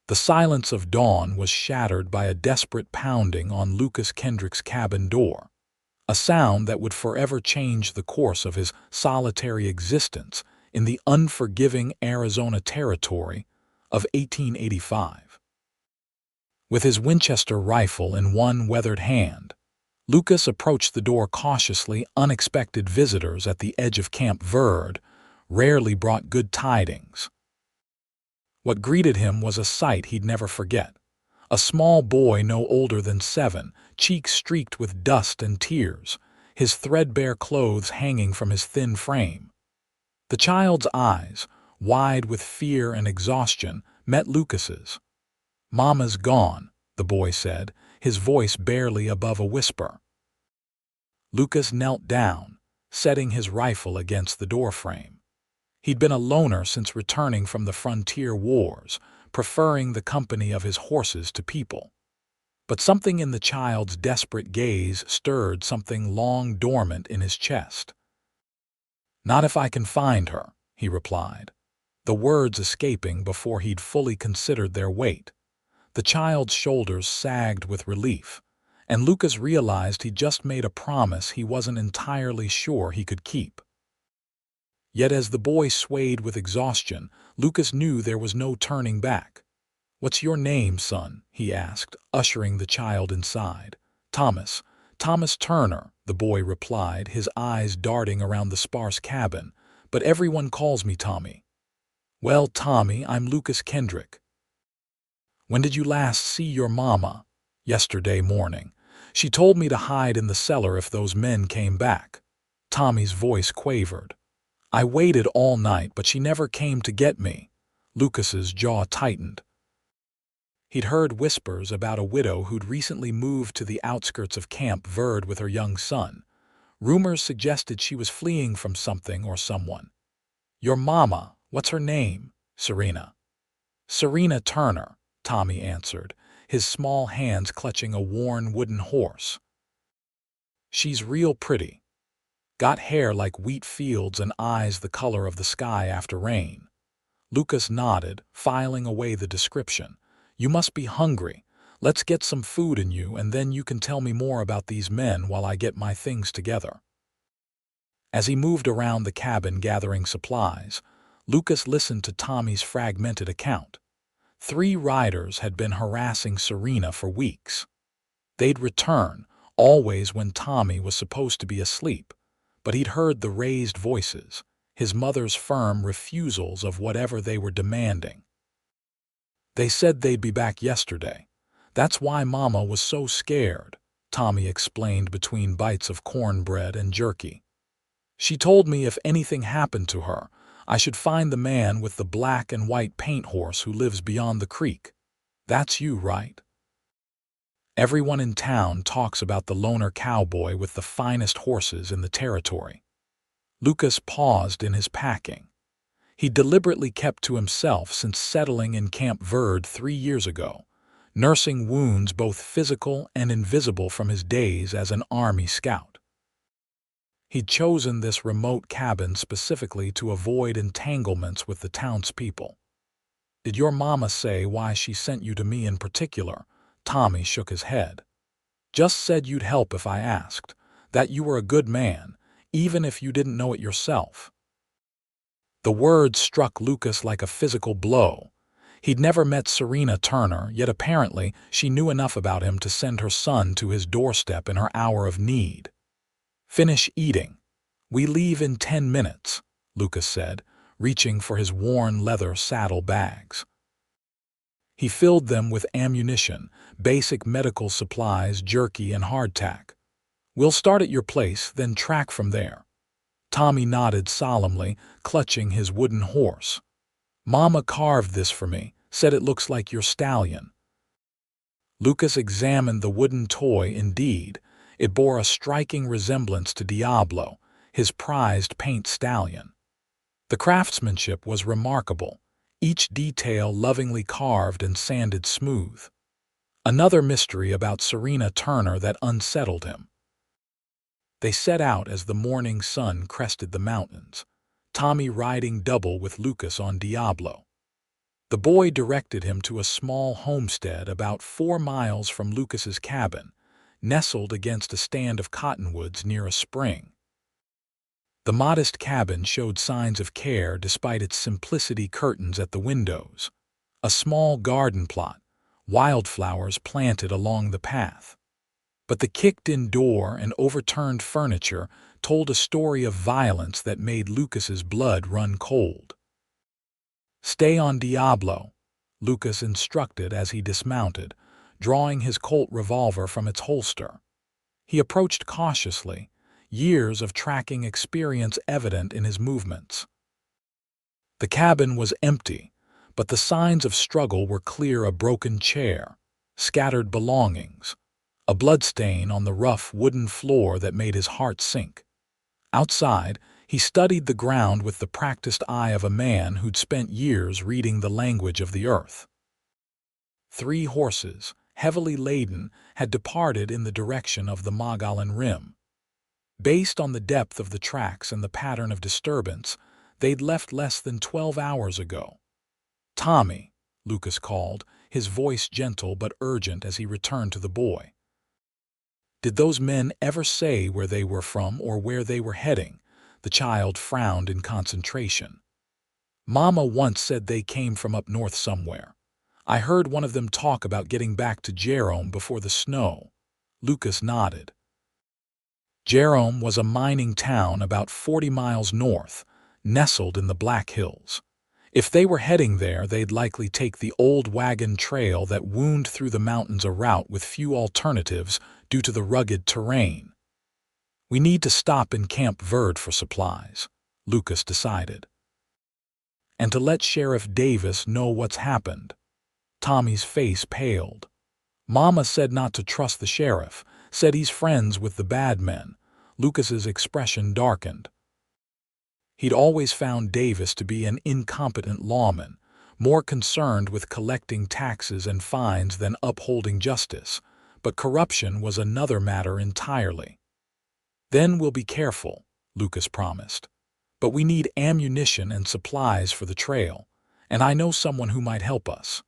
The silence of dawn was shattered by a desperate pounding on Lucas Kendrick's cabin door, a sound that would forever change the course of his solitary existence in the unforgiving Arizona territory of 1885. With his Winchester rifle in one weathered hand, Lucas approached the door cautiously. Unexpected visitors at the edge of Camp Verde rarely brought good tidings. What greeted him was a sight he'd never forget. A small boy no older than 7, cheeks streaked with dust and tears, his threadbare clothes hanging from his thin frame. The child's eyes, wide with fear and exhaustion, met Lucas's. "Mama's gone," the boy said, his voice barely above a whisper. Lucas knelt down, setting his rifle against the doorframe. He'd been a loner since returning from the frontier wars, preferring the company of his horses to people. But something in the child's desperate gaze stirred something long dormant in his chest. "Not if I can find her," he replied, the words escaping before he'd fully considered their weight. The child's shoulders sagged with relief, and Lucas realized he'd just made a promise he wasn't entirely sure he could keep. Yet as the boy swayed with exhaustion, Lucas knew there was no turning back. "What's your name, son?" he asked, ushering the child inside. "Thomas. Thomas Turner," the boy replied, his eyes darting around the sparse cabin. "But everyone calls me Tommy." "Well, Tommy, I'm Lucas Kendrick." "When did you last see your mama?" "Yesterday morning. She told me to hide in the cellar if those men came back." Tommy's voice quavered. "I waited all night, but she never came to get me." Lucas's jaw tightened. He'd heard whispers about a widow who'd recently moved to the outskirts of Camp Verde with her young son. Rumors suggested she was fleeing from something or someone. "Your mama, what's her name?" "Serena." "Serena Turner," Tommy answered, his small hands clutching a worn wooden horse. "She's real pretty. Got hair like wheat fields and eyes the color of the sky after rain." Lucas nodded, filing away the description. "You must be hungry. Let's get some food in you, and then you can tell me more about these men while I get my things together." As he moved around the cabin gathering supplies, Lucas listened to Tommy's fragmented account. 3 riders had been harassing Serena for weeks. They'd return, always when Tommy was supposed to be asleep, but he'd heard the raised voices, his mother's firm refusals of whatever they were demanding. "They said they'd be back yesterday. That's why Mama was so scared," Tommy explained between bites of cornbread and jerky. "She told me if anything happened to her, I should find the man with the black and white paint horse who lives beyond the creek. That's you, right?" Everyone in town talks about the loner cowboy with the finest horses in the territory. Lucas paused in his packing. He deliberately kept to himself since settling in Camp Verde 3 years ago, nursing wounds both physical and invisible from his days as an Army scout. He'd chosen this remote cabin specifically to avoid entanglements with the townspeople. "Did your mama say why she sent you to me in particular?" Tommy shook his head. "Just said you'd help if I asked, that you were a good man, even if you didn't know it yourself." The words struck Lucas like a physical blow. He'd never met Serena Turner, yet apparently she knew enough about him to send her son to his doorstep in her hour of need. "Finish eating. We leave in 10 minutes, Lucas said, reaching for his worn leather saddle bags. He filled them with ammunition, basic medical supplies, jerky, and hardtack. "We'll start at your place, then track from there." Tommy nodded solemnly, clutching his wooden horse. "Mama carved this for me, said it looks like your stallion." Lucas examined the wooden toy. Indeed, it bore a striking resemblance to Diablo, his prized paint stallion. The craftsmanship was remarkable, each detail lovingly carved and sanded smooth. Another mystery about Serena Turner that unsettled him. They set out as the morning sun crested the mountains, Tommy riding double with Lucas on Diablo. The boy directed him to a small homestead about 4 miles from Lucas's cabin, nestled against a stand of cottonwoods near a spring. The modest cabin showed signs of care despite its simplicity: curtains at the windows, a small garden plot, wildflowers planted along the path. But the kicked-in door and overturned furniture told a story of violence that made Lucas's blood run cold. "Stay on Diablo," Lucas instructed as he dismounted, drawing his Colt revolver from its holster. He approached cautiously, years of tracking experience evident in his movements. The cabin was empty, but the signs of struggle were clear: a broken chair, scattered belongings, a bloodstain on the rough wooden floor that made his heart sink. Outside, he studied the ground with the practiced eye of a man who'd spent years reading the language of the earth. 3 horses, heavily laden, had departed in the direction of the Mogollon Rim. Based on the depth of the tracks and the pattern of disturbance, they'd left less than 12 hours ago. "Tommy," Lucas called, his voice gentle but urgent as he returned to the boy. "Did those men ever say where they were from or where they were heading?" The child frowned in concentration. "Mama once said they came from up north somewhere. I heard one of them talk about getting back to Jerome before the snow." Lucas nodded. Jerome was a mining town about 40 miles north, nestled in the Black Hills. If they were heading there, they'd likely take the old wagon trail that wound through the mountains, a route with few alternatives due to the rugged terrain. "We need to stop in Camp Verde for supplies," Lucas decided. "And to let Sheriff Davis know what's happened." Tommy's face paled. "Mama said not to trust the sheriff, said he's friends with the bad men." Lucas's expression darkened. He'd always found Davis to be an incompetent lawman, more concerned with collecting taxes and fines than upholding justice, but corruption was another matter entirely. "Then we'll be careful," Lucas promised. "But we need ammunition and supplies for the trail, and I know someone who might help us."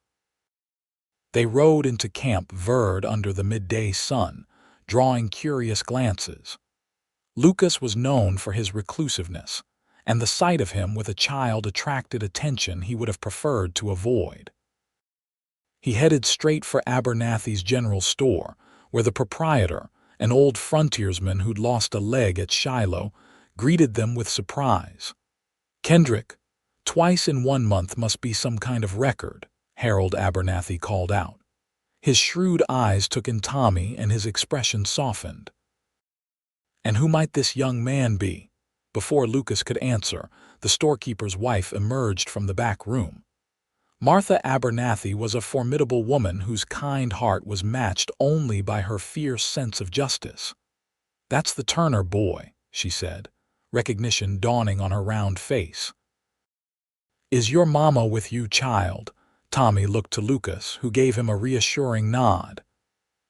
They rode into Camp Verde under the midday sun, drawing curious glances. Lucas was known for his reclusiveness, and the sight of him with a child attracted attention he would have preferred to avoid. He headed straight for Abernathy's general store, where the proprietor, an old frontiersman who'd lost a leg at Shiloh, greeted them with surprise. "Kendrick, twice in 1 month must be some kind of record," Harold Abernathy called out. His shrewd eyes took in Tommy and his expression softened. "And who might this young man be?" Before Lucas could answer, the storekeeper's wife emerged from the back room. Martha Abernathy was a formidable woman whose kind heart was matched only by her fierce sense of justice. "That's the Turner boy," she said, recognition dawning on her round face. "Is your mama with you, child?" Tommy looked to Lucas, who gave him a reassuring nod.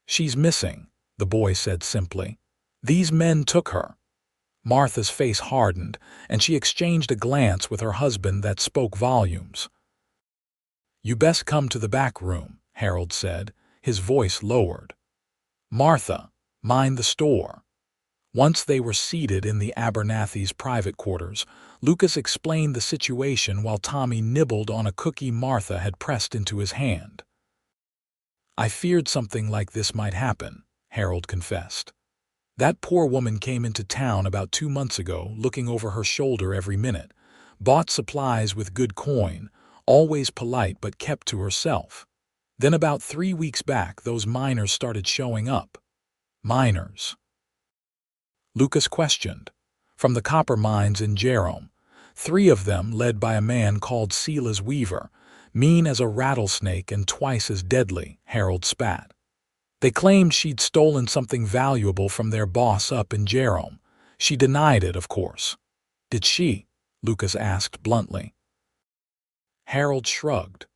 "She's missing," the boy said simply. "These men took her." Martha's face hardened, and she exchanged a glance with her husband that spoke volumes. "You best come to the back room," Harold said, his voice lowered. "Martha, mind the store." Once they were seated in the Abernathy's private quarters, Lucas explained the situation while Tommy nibbled on a cookie Martha had pressed into his hand. "I feared something like this might happen," Harold confessed. "That poor woman came into town about 2 months ago, looking over her shoulder every minute, bought supplies with good coin, always polite but kept to herself. Then about 3 weeks back, those miners started showing up." "Miners?" Lucas questioned. "From the copper mines in Jerome. 3 of them led by a man called Silas Weaver, mean as a rattlesnake and twice as deadly," Harold spat. "They claimed she'd stolen something valuable from their boss up in Jerome. She denied it, of course." "Did she?" Lucas asked bluntly. Harold shrugged.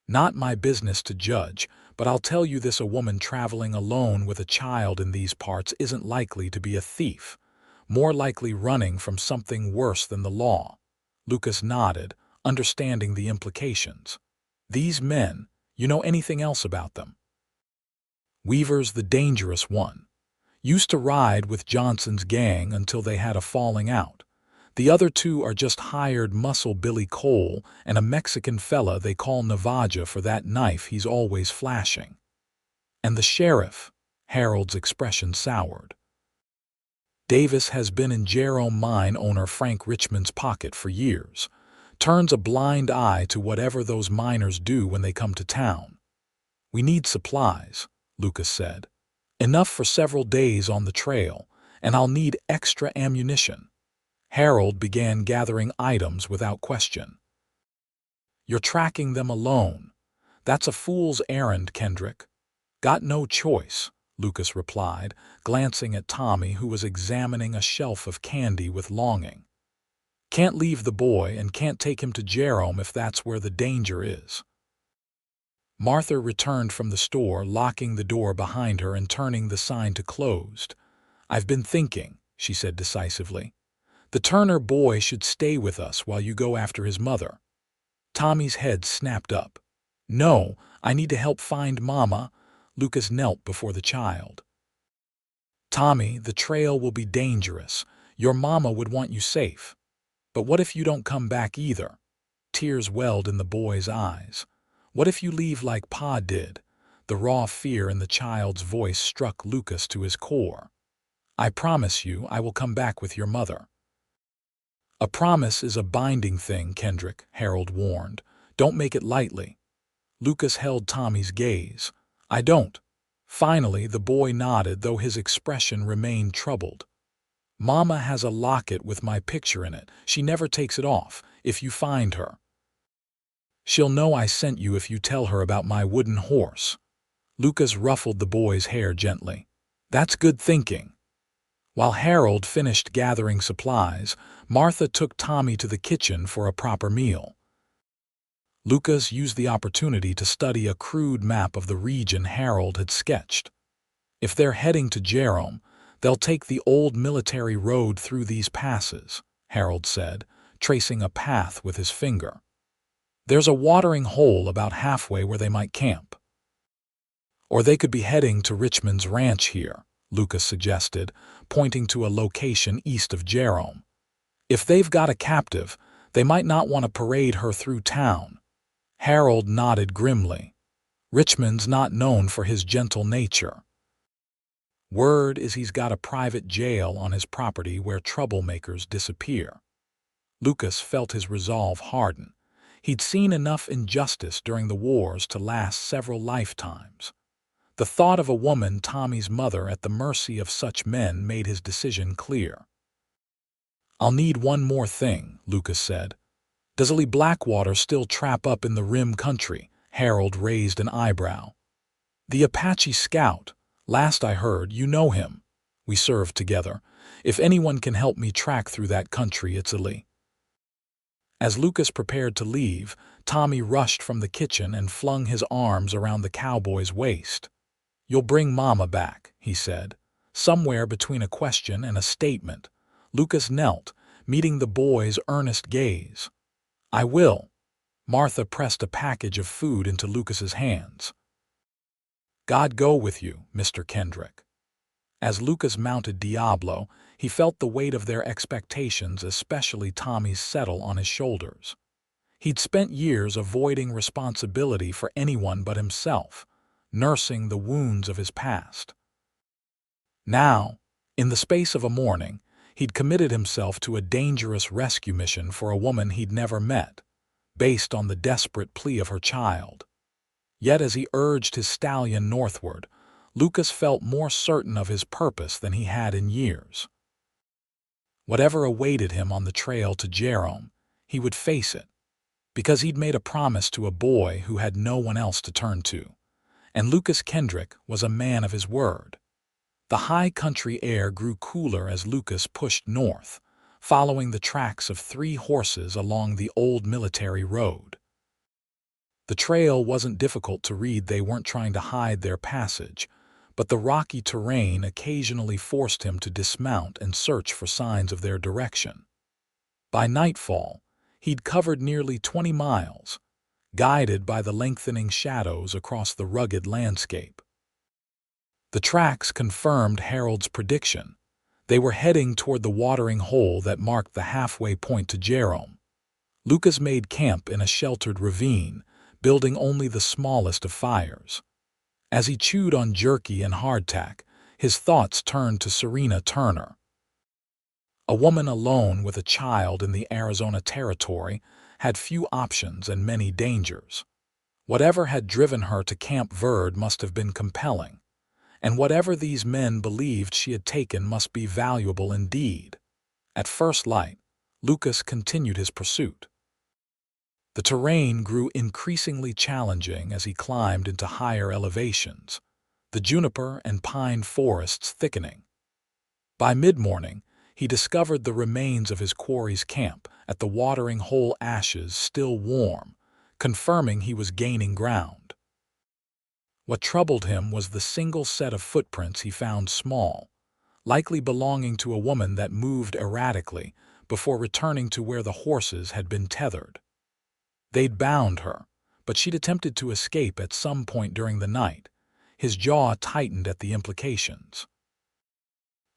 "Not my business to judge, but I'll tell you this: a woman traveling alone with a child in these parts isn't likely to be a thief. More likely running from something worse than the law." Lucas nodded, understanding the implications. These men, you know anything else about them? Weaver's the dangerous one. Used to ride with Johnson's gang until they had a falling out. The other two are just hired muscle Billy Cole and a Mexican fella they call Navaja for that knife he's always flashing. And the sheriff, Harold's expression soured. Davis has been in Jerome mine owner Frank Richmond's pocket for years. Turns a blind eye to whatever those miners do when they come to town. We need supplies, Lucas said. Enough for several days on the trail, and I'll need extra ammunition. Harold began gathering items without question. You're tracking them alone. That's a fool's errand, Kendrick. Got no choice, Lucas replied, glancing at Tommy, who was examining a shelf of candy with longing. Can't leave the boy and can't take him to Jerome if that's where the danger is. Martha returned from the store, locking the door behind her and turning the sign to closed. I've been thinking, she said decisively. The Turner boy should stay with us while you go after his mother. Tommy's head snapped up. No, I need to help find Mama. Lucas knelt before the child. Tommy, the trail will be dangerous. Your mama would want you safe. But what if you don't come back either? Tears welled in the boy's eyes. What if you leave like Pa did? The raw fear in the child's voice struck Lucas to his core. I promise you I will come back with your mother. A promise is a binding thing, Kendrick, Harold warned. Don't make it lightly. Lucas held Tommy's gaze. I don't. Finally, the boy nodded, though his expression remained troubled. Mama has a locket with my picture in it. She never takes it off. If you find her, she'll know I sent you if you tell her about my wooden horse. Lucas ruffled the boy's hair gently. That's good thinking. While Harold finished gathering supplies, Martha took Tommy to the kitchen for a proper meal. Lucas used the opportunity to study a crude map of the region Harold had sketched. If they're heading to Jerome, they'll take the old military road through these passes, Harold said, tracing a path with his finger. There's a watering hole about halfway where they might camp. Or they could be heading to Richmond's ranch here, Lucas suggested, pointing to a location east of Jerome. If they've got a captive, they might not want to parade her through town. Harold nodded grimly. Richmond's not known for his gentle nature. Word is he's got a private jail on his property where troublemakers disappear. Lucas felt his resolve harden. He'd seen enough injustice during the wars to last several lifetimes. The thought of a woman, Tommy's mother, at the mercy of such men made his decision clear. I'll need one more thing, Lucas said. Does Lee Blackwater still trap up in the Rim country? Harold raised an eyebrow. The Apache scout. Last I heard, you know him. We served together. If anyone can help me track through that country, it's Lee. As Lucas prepared to leave, Tommy rushed from the kitchen and flung his arms around the cowboy's waist. You'll bring Mama back, he said. Somewhere between a question and a statement, Lucas knelt, meeting the boy's earnest gaze. I will. Martha pressed a package of food into Lucas's hands. God go with you, Mr. Kendrick. As Lucas mounted Diablo, he felt the weight of their expectations, especially Tommy's, settle on his shoulders. He'd spent years avoiding responsibility for anyone but himself, nursing the wounds of his past. Now, in the space of a morning, he'd committed himself to a dangerous rescue mission for a woman he'd never met, based on the desperate plea of her child. Yet as he urged his stallion northward, Lucas felt more certain of his purpose than he had in years. Whatever awaited him on the trail to Jerome, he would face it, because he'd made a promise to a boy who had no one else to turn to, and Lucas Kendrick was a man of his word. The high country air grew cooler as Lucas pushed north, following the tracks of 3 horses along the old military road. The trail wasn't difficult to read. They weren't trying to hide their passage, but the rocky terrain occasionally forced him to dismount and search for signs of their direction. By nightfall, he'd covered nearly 20 miles, guided by the lengthening shadows across the rugged landscape. The tracks confirmed Harold's prediction. They were heading toward the watering hole that marked the halfway point to Jerome. Lucas made camp in a sheltered ravine, building only the smallest of fires. As he chewed on jerky and hardtack, his thoughts turned to Serena Turner. A woman alone with a child in the Arizona Territory had few options and many dangers. Whatever had driven her to Camp Verde must have been compelling, and whatever these men believed she had taken must be valuable indeed. At first light, Lucas continued his pursuit. The terrain grew increasingly challenging as he climbed into higher elevations, the juniper and pine forests thickening. By mid-morning, he discovered the remains of his quarry's camp at the watering hole, ashes still warm, confirming he was gaining ground. What troubled him was the single set of footprints he found small, likely belonging to a woman that moved erratically before returning to where the horses had been tethered. They'd bound her, but she'd attempted to escape at some point during the night. His jaw tightened at the implications.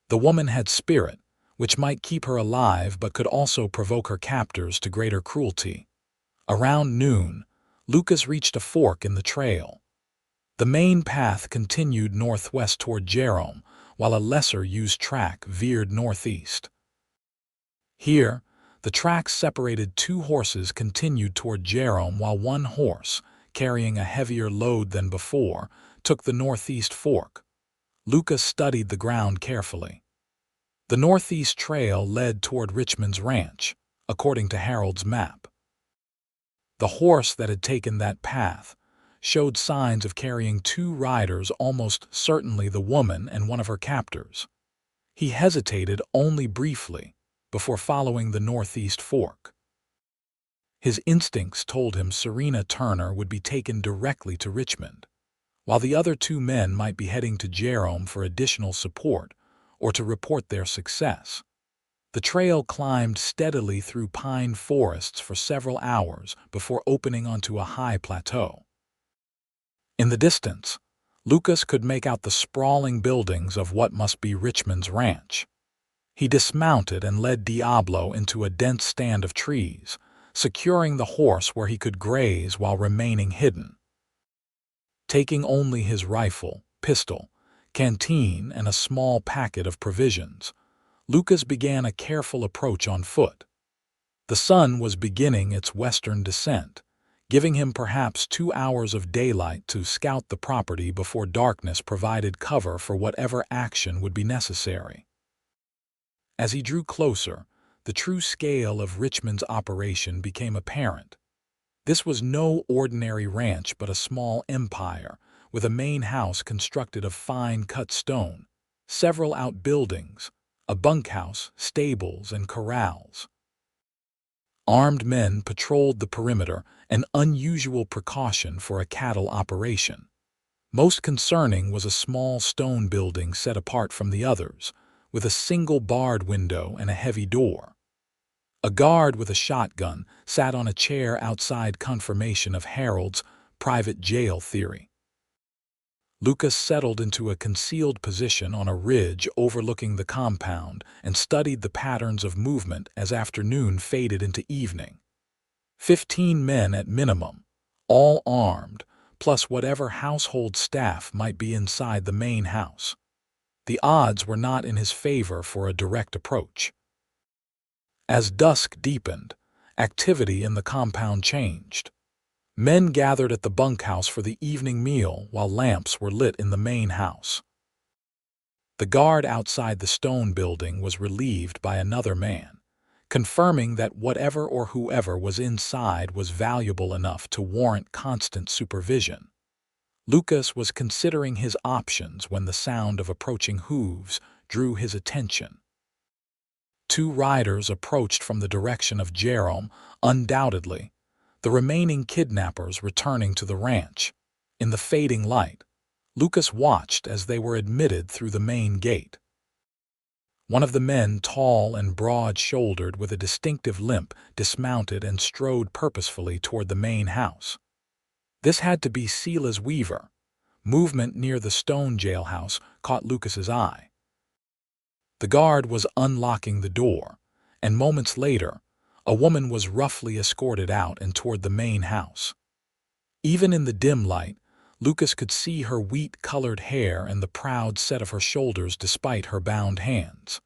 The woman had spirit, which might keep her alive but could also provoke her captors to greater cruelty. Around noon, Lucas reached a fork in the trail. The main path continued northwest toward Jerome, while a lesser-used track veered northeast. Here, the tracks separated. Two horses continued toward Jerome while one horse, carrying a heavier load than before, took the northeast fork. Lucas studied the ground carefully. The northeast trail led toward Richmond's ranch, according to Harold's map. The horse that had taken that path showed signs of carrying two riders, almost certainly the woman and one of her captors. He hesitated only briefly before following the northeast fork. His instincts told him Serena Turner would be taken directly to Richmond, while the other two men might be heading to Jerome for additional support or to report their success. The trail climbed steadily through pine forests for several hours before opening onto a high plateau. In the distance, Lucas could make out the sprawling buildings of what must be Richmond's ranch. He dismounted and led Diablo into a dense stand of trees, securing the horse where he could graze while remaining hidden. Taking only his rifle, pistol, canteen, and a small packet of provisions, Lucas began a careful approach on foot. The sun was beginning its western descent, giving him perhaps 2 hours of daylight to scout the property before darkness provided cover for whatever action would be necessary. As he drew closer, the true scale of Richmond's operation became apparent. This was no ordinary ranch but a small empire, with a main house constructed of fine-cut stone, several outbuildings, a bunkhouse, stables, and corrals. Armed men patrolled the perimeter, an unusual precaution for a cattle operation. Most concerning was a small stone building set apart from the others, with a single barred window and a heavy door. A guard with a shotgun sat on a chair outside, confirmation of Harold's private jail theory. Lucas settled into a concealed position on a ridge overlooking the compound and studied the patterns of movement as afternoon faded into evening. 15 men at minimum, all armed, plus whatever household staff might be inside the main house. The odds were not in his favor for a direct approach. As dusk deepened, activity in the compound changed. Men gathered at the bunkhouse for the evening meal while lamps were lit in the main house. The guard outside the stone building was relieved by another man, confirming that whatever or whoever was inside was valuable enough to warrant constant supervision. Lucas was considering his options when the sound of approaching hooves drew his attention. 2 riders approached from the direction of Jerome, undoubtedly the remaining kidnappers returning to the ranch. In the fading light, Lucas watched as they were admitted through the main gate. One of the men, tall and broad-shouldered with a distinctive limp, dismounted and strode purposefully toward the main house. This had to be Sela's weaver. Movement near the stone jailhouse caught Lucas's eye. The guard was unlocking the door, and moments later, a woman was roughly escorted out and toward the main house. Even in the dim light, Lucas could see her wheat-colored hair and the proud set of her shoulders despite her bound hands.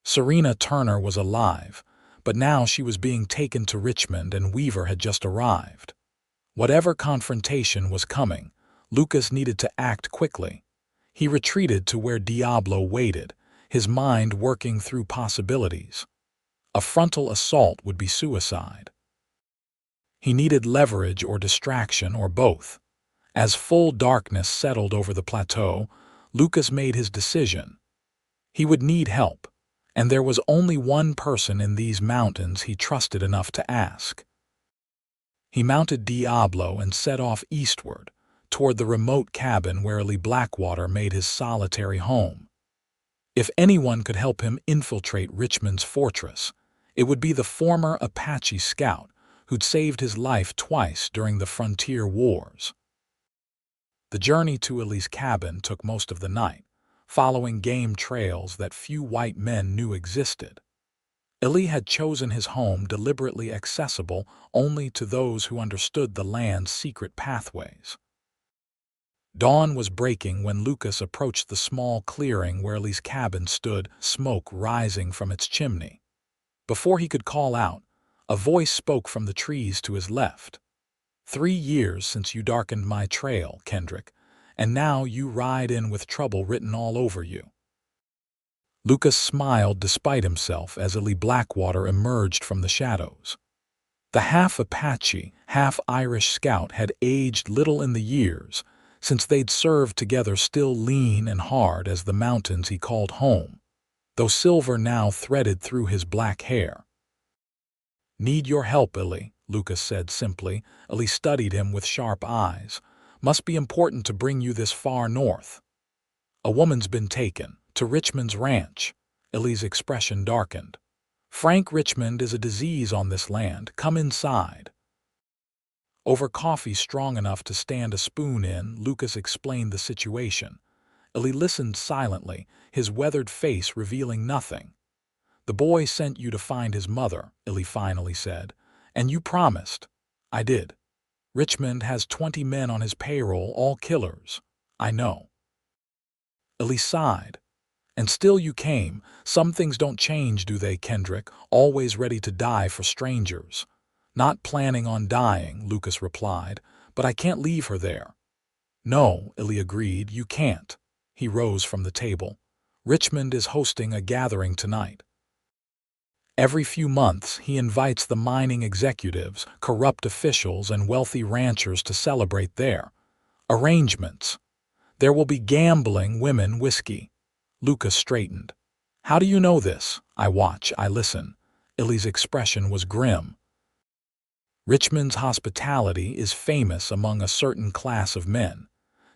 Serena Turner was alive, but now she was being taken to Richmond and Weaver had just arrived. Whatever confrontation was coming, Lucas needed to act quickly. He retreated to where Diablo waited, his mind working through possibilities. A frontal assault would be suicide. He needed leverage or distraction or both. As full darkness settled over the plateau, Lucas made his decision. He would need help, and there was only one person in these mountains he trusted enough to ask. He mounted Diablo and set off eastward, toward the remote cabin where Lee Blackwater made his solitary home. If anyone could help him infiltrate Richmond's fortress, it would be the former Apache scout who'd saved his life twice during the frontier wars. The journey to Ellie's cabin took most of the night, following game trails that few white men knew existed. Ellie had chosen his home deliberately accessible only to those who understood the land's secret pathways. Dawn was breaking when Lucas approached the small clearing where Ellie's cabin stood, smoke rising from its chimney. Before he could call out, a voice spoke from the trees to his left. 3 years since you darkened my trail, Kendrick, and now you ride in with trouble written all over you. Lucas smiled despite himself as Lee Blackwater emerged from the shadows. The half-Apache, half-Irish scout had aged little in the years, since they'd served together still lean and hard as the mountains he called home, though silver now threaded through his black hair. "Need your help, Illy," Lucas said simply. Illy studied him with sharp eyes. "Must be important to bring you this far north." "A woman's been taken, to Richmond's ranch." Illy's expression darkened. "Frank Richmond is a disease on this land. Come inside." Over coffee strong enough to stand a spoon in, Lucas explained the situation. Illy listened silently, his weathered face revealing nothing. "The boy sent you to find his mother," Illy finally said, "and you promised." "I did. Richmond has 20 men on his payroll, all killers." "I know." Illy sighed. "And still you came. Some things don't change, do they, Kendrick? Always ready to die for strangers." "Not planning on dying," Lucas replied, "but I can't leave her there." "No," Illy agreed, "you can't." He rose from the table. "Richmond is hosting a gathering tonight. Every few months, he invites the mining executives, corrupt officials, and wealthy ranchers to celebrate there. Arrangements. There will be gambling, women, whiskey." Lucas straightened. "How do you know this?" "I watch, I listen." Illy's expression was grim. "Richmond's hospitality is famous among a certain class of men.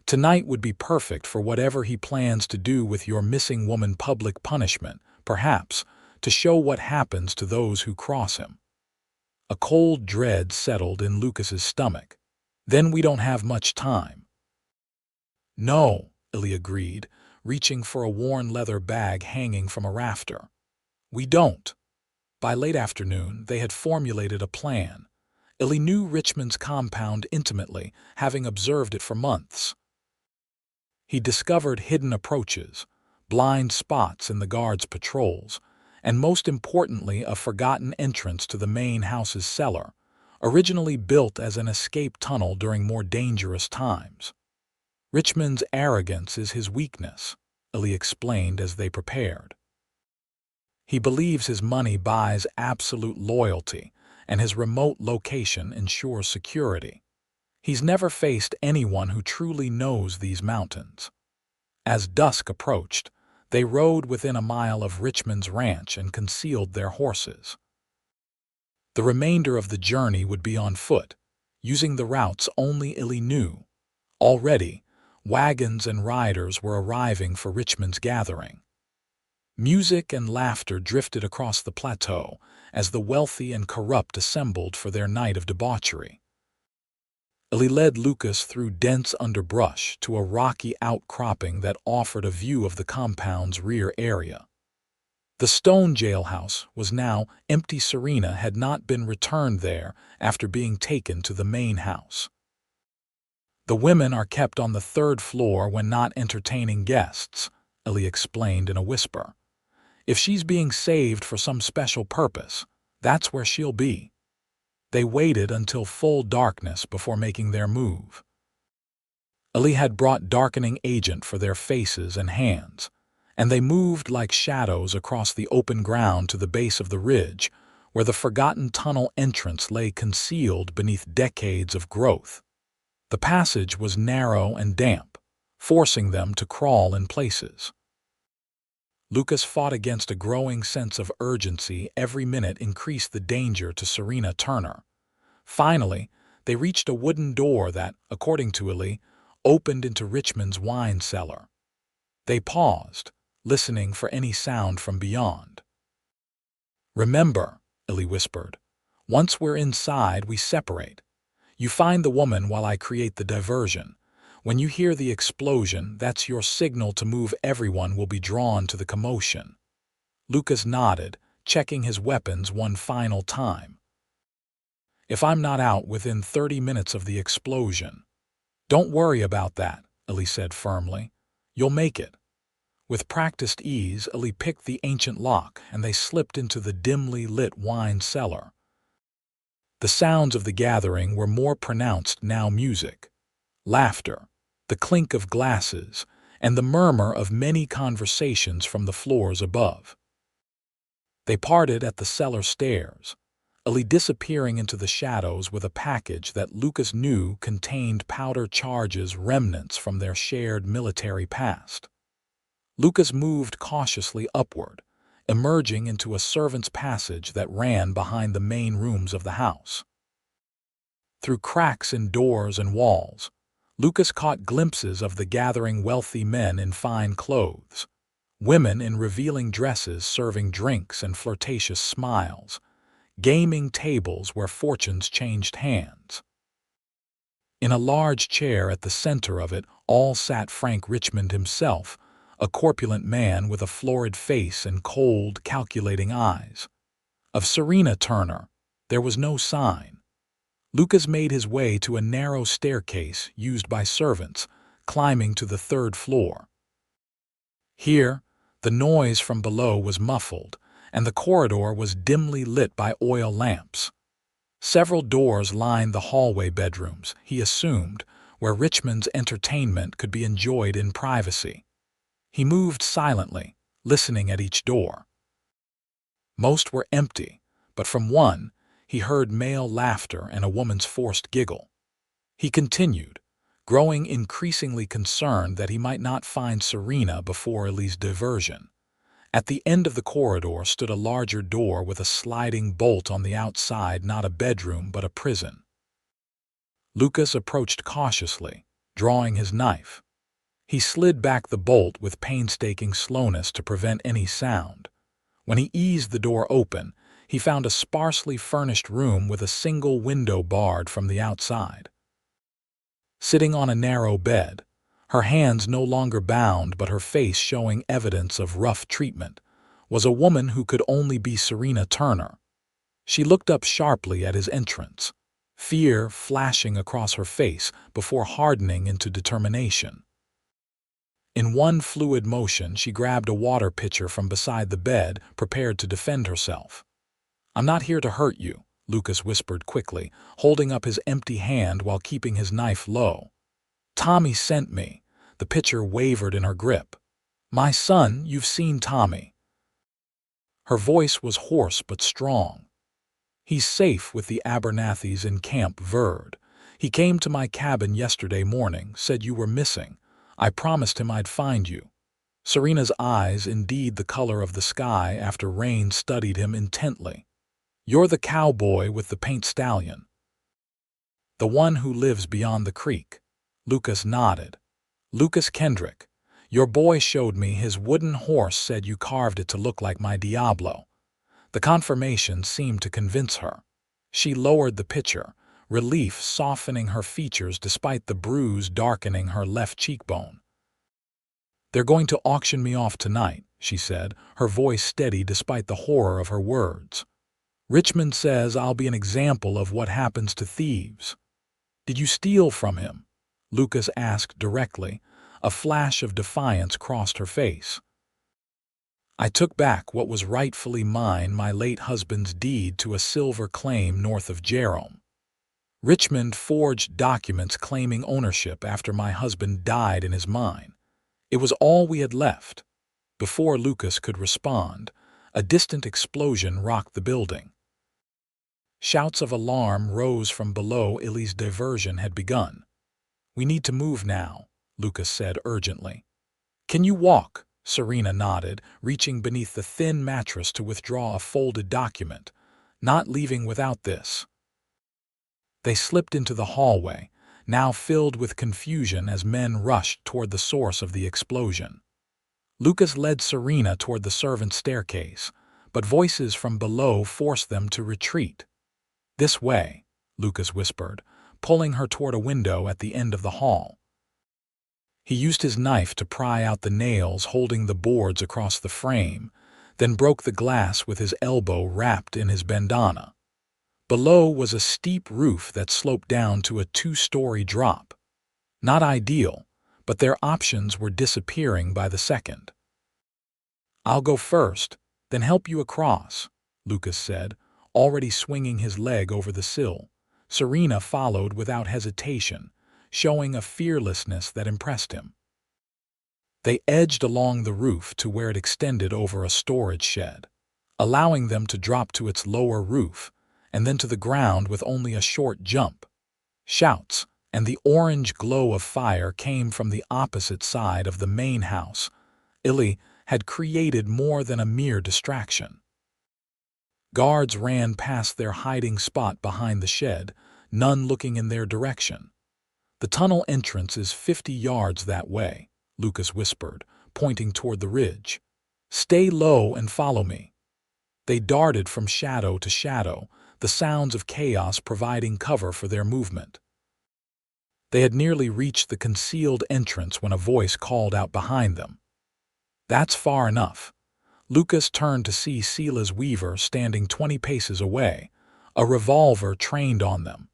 Tonight would be perfect for whatever he plans to do with your missing woman. Public punishment, perhaps, to show what happens to those who cross him." A cold dread settled in Lucas's stomach. "Then we don't have much time." "No," Illy agreed, reaching for a worn leather bag hanging from a rafter. "We don't." By late afternoon, they had formulated a plan. Illy knew Richmond's compound intimately, having observed it for months. He discovered hidden approaches, blind spots in the guards' patrols, and most importantly a forgotten entrance to the main house's cellar, originally built as an escape tunnel during more dangerous times. "Richmond's arrogance is his weakness," Illy explained as they prepared. "He believes his money buys absolute loyalty, and his remote location ensures security. He's never faced anyone who truly knows these mountains." As dusk approached, they rode within a mile of Richmond's ranch and concealed their horses. The remainder of the journey would be on foot, using the routes only Illy knew. Already, wagons and riders were arriving for Richmond's gathering. Music and laughter drifted across the plateau as the wealthy and corrupt assembled for their night of debauchery. Ellie led Lucas through dense underbrush to a rocky outcropping that offered a view of the compound's rear area. The stone jailhouse was now empty. Serena had not been returned there after being taken to the main house. The women are kept on the third floor when not entertaining guests, Ellie explained in a whisper. If she's being saved for some special purpose, that's where she'll be. They waited until full darkness before making their move. Ellie had brought darkening agent for their faces and hands, and they moved like shadows across the open ground to the base of the ridge, where the forgotten tunnel entrance lay concealed beneath decades of growth. The passage was narrow and damp, forcing them to crawl in places. Lucas fought against a growing sense of urgency. Every minute increased the danger to Serena Turner. Finally, they reached a wooden door that, according to Ellie, opened into Richmond's wine cellar. They paused, listening for any sound from beyond. "Remember," Ellie whispered, "once we're inside, we separate. You find the woman while I create the diversion. When you hear the explosion, that's your signal to move. Everyone will be drawn to the commotion." Lucas nodded, checking his weapons one final time. "If I'm not out within 30 minutes of the explosion." "Don't worry about that," Ellie said firmly. "You'll make it." With practiced ease, Ellie picked the ancient lock, and they slipped into the dimly lit wine cellar. The sounds of the gathering were more pronounced now: music, laughter, the clink of glasses, and the murmur of many conversations from the floors above. They parted at the cellar stairs, Ellie disappearing into the shadows with a package that Lucas knew contained powder charges, remnants from their shared military past. Lucas moved cautiously upward, emerging into a servant's passage that ran behind the main rooms of the house. Through cracks in doors and walls, Lucas caught glimpses of the gathering: wealthy men in fine clothes, women in revealing dresses serving drinks and flirtatious smiles, gaming tables where fortunes changed hands. In a large chair at the center of it all sat Frank Richmond himself, a corpulent man with a florid face and cold, calculating eyes. Of Serena Turner, there was no sign. Lucas made his way to a narrow staircase used by servants, climbing to the third floor. Here, the noise from below was muffled, and the corridor was dimly lit by oil lamps. Several doors lined the hallway: bedrooms, he assumed, where Richmond's entertainment could be enjoyed in privacy. He moved silently, listening at each door. Most were empty, but from one, he heard male laughter and a woman's forced giggle. He continued, growing increasingly concerned that he might not find Serena before Ellie's diversion. At the end of the corridor stood a larger door with a sliding bolt on the outside: not a bedroom but a prison. Lucas approached cautiously, drawing his knife. He slid back the bolt with painstaking slowness to prevent any sound. When he eased the door open, he found a sparsely furnished room with a single window barred from the outside. Sitting on a narrow bed, her hands no longer bound but her face showing evidence of rough treatment, was a woman who could only be Serena Turner. She looked up sharply at his entrance, fear flashing across her face before hardening into determination. In one fluid motion, she grabbed a water pitcher from beside the bed, prepared to defend herself. "I'm not here to hurt you," Lucas whispered quickly, holding up his empty hand while keeping his knife low. "Tommy sent me." The pitcher wavered in her grip. "My son, you've seen Tommy." Her voice was hoarse but strong. "He's safe with the Abernethys in Camp Verde. He came to my cabin yesterday morning, said you were missing. I promised him I'd find you." Serena's eyes, indeed the color of the sky after rain, studied him intently. "You're the cowboy with the paint stallion." "The one who lives beyond the creek." Lucas nodded. "Lucas Kendrick. Your boy showed me his wooden horse, said you carved it to look like my Diablo." The confirmation seemed to convince her. She lowered the pitcher, relief softening her features despite the bruise darkening her left cheekbone. "They're going to auction me off tonight," she said, her voice steady despite the horror of her words. "Richmond says I'll be an example of what happens to thieves." "Did you steal from him?" Lucas asked directly. A flash of defiance crossed her face. "I took back what was rightfully mine, my late husband's deed to a silver claim north of Jerome. Richmond forged documents claiming ownership after my husband died in his mine. It was all we had left." Before Lucas could respond, a distant explosion rocked the building. Shouts of alarm rose from below. Illy's diversion had begun. "We need to move now," Lucas said urgently. "Can you walk?" Serena nodded, reaching beneath the thin mattress to withdraw a folded document. "Not leaving without this." They slipped into the hallway, now filled with confusion as men rushed toward the source of the explosion. Lucas led Serena toward the servants' staircase, but voices from below forced them to retreat. "This way," Lucas whispered, pulling her toward a window at the end of the hall. He used his knife to pry out the nails holding the boards across the frame, then broke the glass with his elbow wrapped in his bandana. Below was a steep roof that sloped down to a 2-story drop. Not ideal, but their options were disappearing by the second. "I'll go first, then help you across," Lucas said, already swinging his leg over the sill. Serena followed without hesitation, showing a fearlessness that impressed him. They edged along the roof to where it extended over a storage shed, allowing them to drop to its lower roof and then to the ground with only a short jump. Shouts and the orange glow of fire came from the opposite side of the main house. Illy had created more than a mere distraction. Guards ran past their hiding spot behind the shed, none looking in their direction. "The tunnel entrance is 50 yards that way," Lucas whispered, pointing toward the ridge. "Stay low and follow me." They darted from shadow to shadow, the sounds of chaos providing cover for their movement. They had nearly reached the concealed entrance when a voice called out behind them. "That's far enough." Lucas turned to see Silas Weaver standing 20 paces away, a revolver trained on them.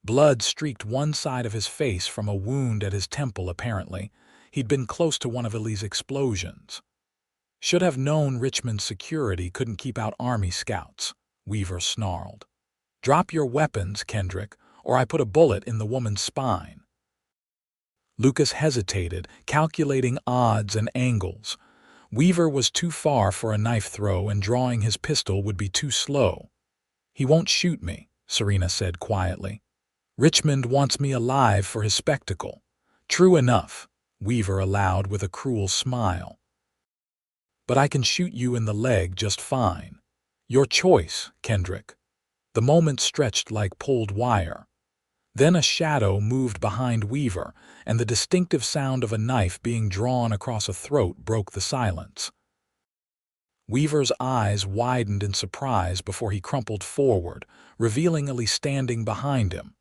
Blood streaked one side of his face from a wound at his temple apparently. He'd been close to one of Illy's explosions. "Should have known Richmond's security couldn't keep out army scouts," Weaver snarled. "Drop your weapons, Kendrick, or I put a bullet in the woman's spine." Lucas hesitated, calculating odds and angles. Weaver was too far for a knife throw and drawing his pistol would be too slow. "He won't shoot me," Serena said quietly. "Richmond wants me alive for his spectacle." "True enough," Weaver allowed with a cruel smile. "But I can shoot you in the leg just fine. Your choice, Kendrick." The moment stretched like pulled wire. Then a shadow moved behind Weaver, and the distinctive sound of a knife being drawn across a throat broke the silence. Weaver's eyes widened in surprise before he crumpled forward, revealing Illy standing behind him.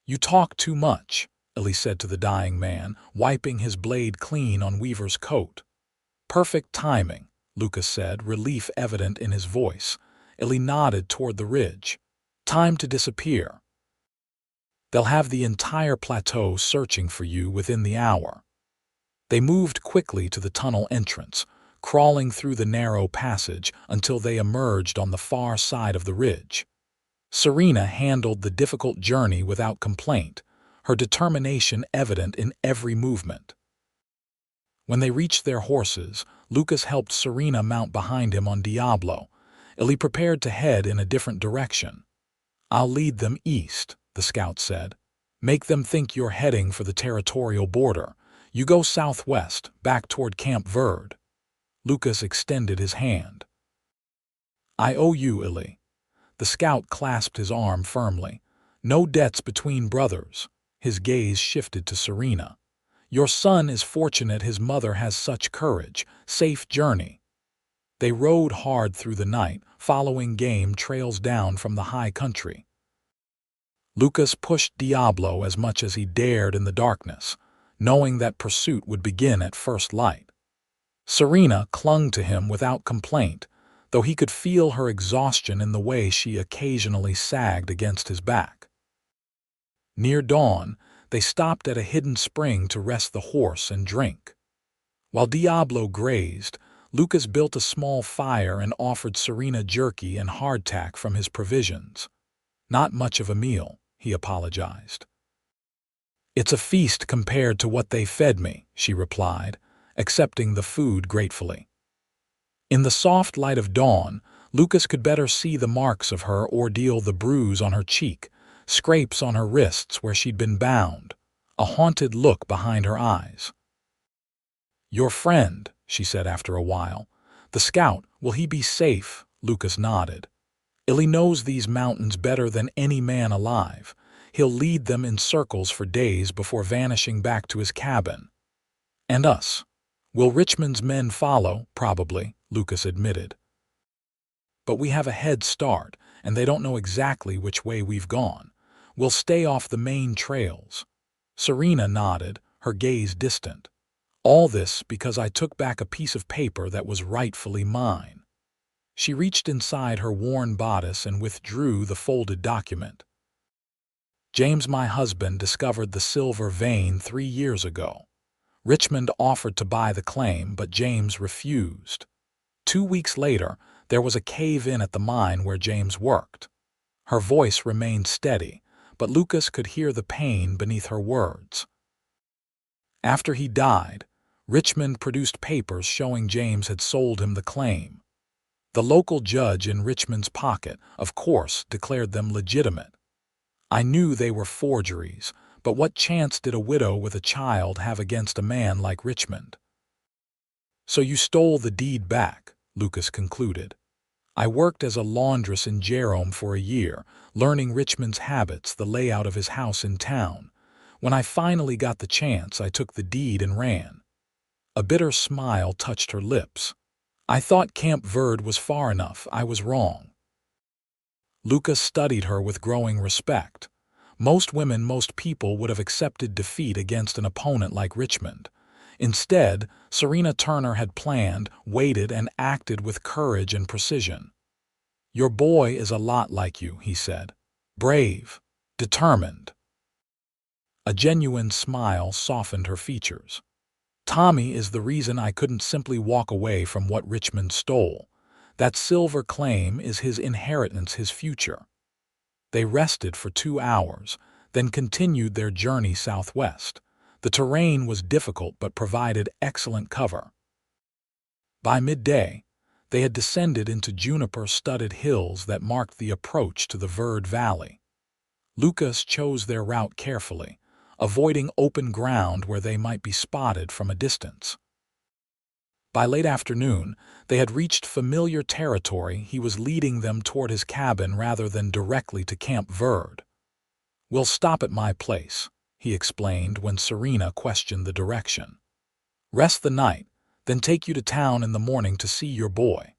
"You talk too much," Illy said to the dying man, wiping his blade clean on Weaver's coat. "Perfect timing," Lucas said, relief evident in his voice. Illy nodded toward the ridge. "Time to disappear. They'll have the entire plateau searching for you within the hour." They moved quickly to the tunnel entrance, crawling through the narrow passage until they emerged on the far side of the ridge. Serena handled the difficult journey without complaint, her determination evident in every movement. When they reached their horses, Lucas helped Serena mount behind him on Diablo. Illy prepared to head in a different direction. "I'll lead them east," the scout said. "Make them think you're heading for the territorial border. You go southwest, back toward Camp Verde." Lucas extended his hand. "I owe you, Illy." The scout clasped his arm firmly. "No debts between brothers." His gaze shifted to Serena. "Your son is fortunate his mother has such courage. Safe journey." They rode hard through the night, following game trails down from the high country. Lucas pushed Diablo as much as he dared in the darkness, knowing that pursuit would begin at first light. Serena clung to him without complaint, though he could feel her exhaustion in the way she occasionally sagged against his back. Near dawn, they stopped at a hidden spring to rest the horse and drink. While Diablo grazed, Lucas built a small fire and offered Serena jerky and hardtack from his provisions. "Not much of a meal," he apologized. "It's a feast compared to what they fed me," she replied, accepting the food gratefully. In the soft light of dawn, Lucas could better see the marks of her ordeal: the bruise on her cheek, scrapes on her wrists where she'd been bound, a haunted look behind her eyes. "Your friend," she said after a while. "The scout, will he be safe?" Lucas nodded. "Illy knows these mountains better than any man alive. He'll lead them in circles for days before vanishing back to his cabin." "And us? Will Richmond's men follow?" "Probably," Lucas admitted. "But we have a head start, and they don't know exactly which way we've gone. We'll stay off the main trails." Serena nodded, her gaze distant. "All this because I took back a piece of paper that was rightfully mine." She reached inside her worn bodice and withdrew the folded document. "James, my husband, discovered the silver vein 3 years ago. Richmond offered to buy the claim, but James refused. 2 weeks later, there was a cave-in at the mine where James worked." Her voice remained steady, but Lucas could hear the pain beneath her words. "After he died, Richmond produced papers showing James had sold him the claim. The local judge in Richmond's pocket, of course, declared them legitimate. I knew they were forgeries, but what chance did a widow with a child have against a man like Richmond?" "So you stole the deed back," Lucas concluded. "I worked as a laundress in Jerome for a year, learning Richmond's habits, the layout of his house in town. When I finally got the chance, I took the deed and ran." A bitter smile touched her lips. "I thought Camp Verde was far enough. I was wrong." Lucas studied her with growing respect. Most women, most people would have accepted defeat against an opponent like Richmond. Instead, Serena Turner had planned, waited, and acted with courage and precision. "Your boy is a lot like you," he said. "Brave, determined." A genuine smile softened her features. "Tommy is the reason I couldn't simply walk away from what Richmond stole. That silver claim is his inheritance, his future." They rested for 2 hours, then continued their journey southwest. The terrain was difficult but provided excellent cover. By midday, they had descended into juniper-studded hills that marked the approach to the Verde Valley. Lucas chose their route carefully, avoiding open ground where they might be spotted from a distance. By late afternoon, they had reached familiar territory. He was leading them toward his cabin rather than directly to Camp Verde. "We'll stop at my place," he explained when Serena questioned the direction. "Rest the night, then take you to town in the morning to see your boy."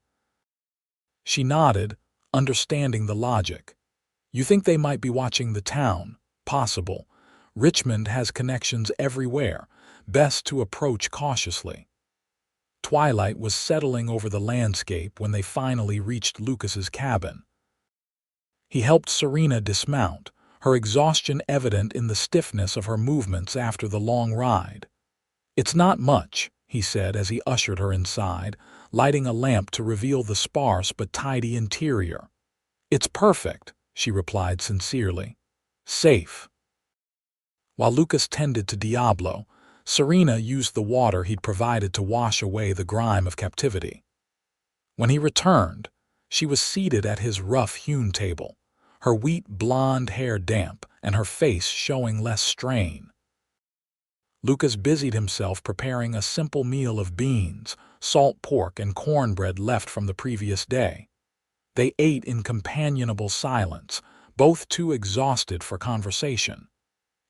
She nodded, understanding the logic. "You think they might be watching the town?" "Possible. Richmond has connections everywhere. Best to approach cautiously." Twilight was settling over the landscape when they finally reached Lucas's cabin. He helped Serena dismount, her exhaustion evident in the stiffness of her movements after the long ride. "It's not much," he said as he ushered her inside, lighting a lamp to reveal the sparse but tidy interior. "It's perfect," she replied sincerely. "Safe." While Lucas tended to Diablo, Serena used the water he'd provided to wash away the grime of captivity. When he returned, she was seated at his rough-hewn table, her wheat blonde hair damp and her face showing less strain. Lucas busied himself preparing a simple meal of beans, salt pork, and cornbread left from the previous day. They ate in companionable silence, both too exhausted for conversation.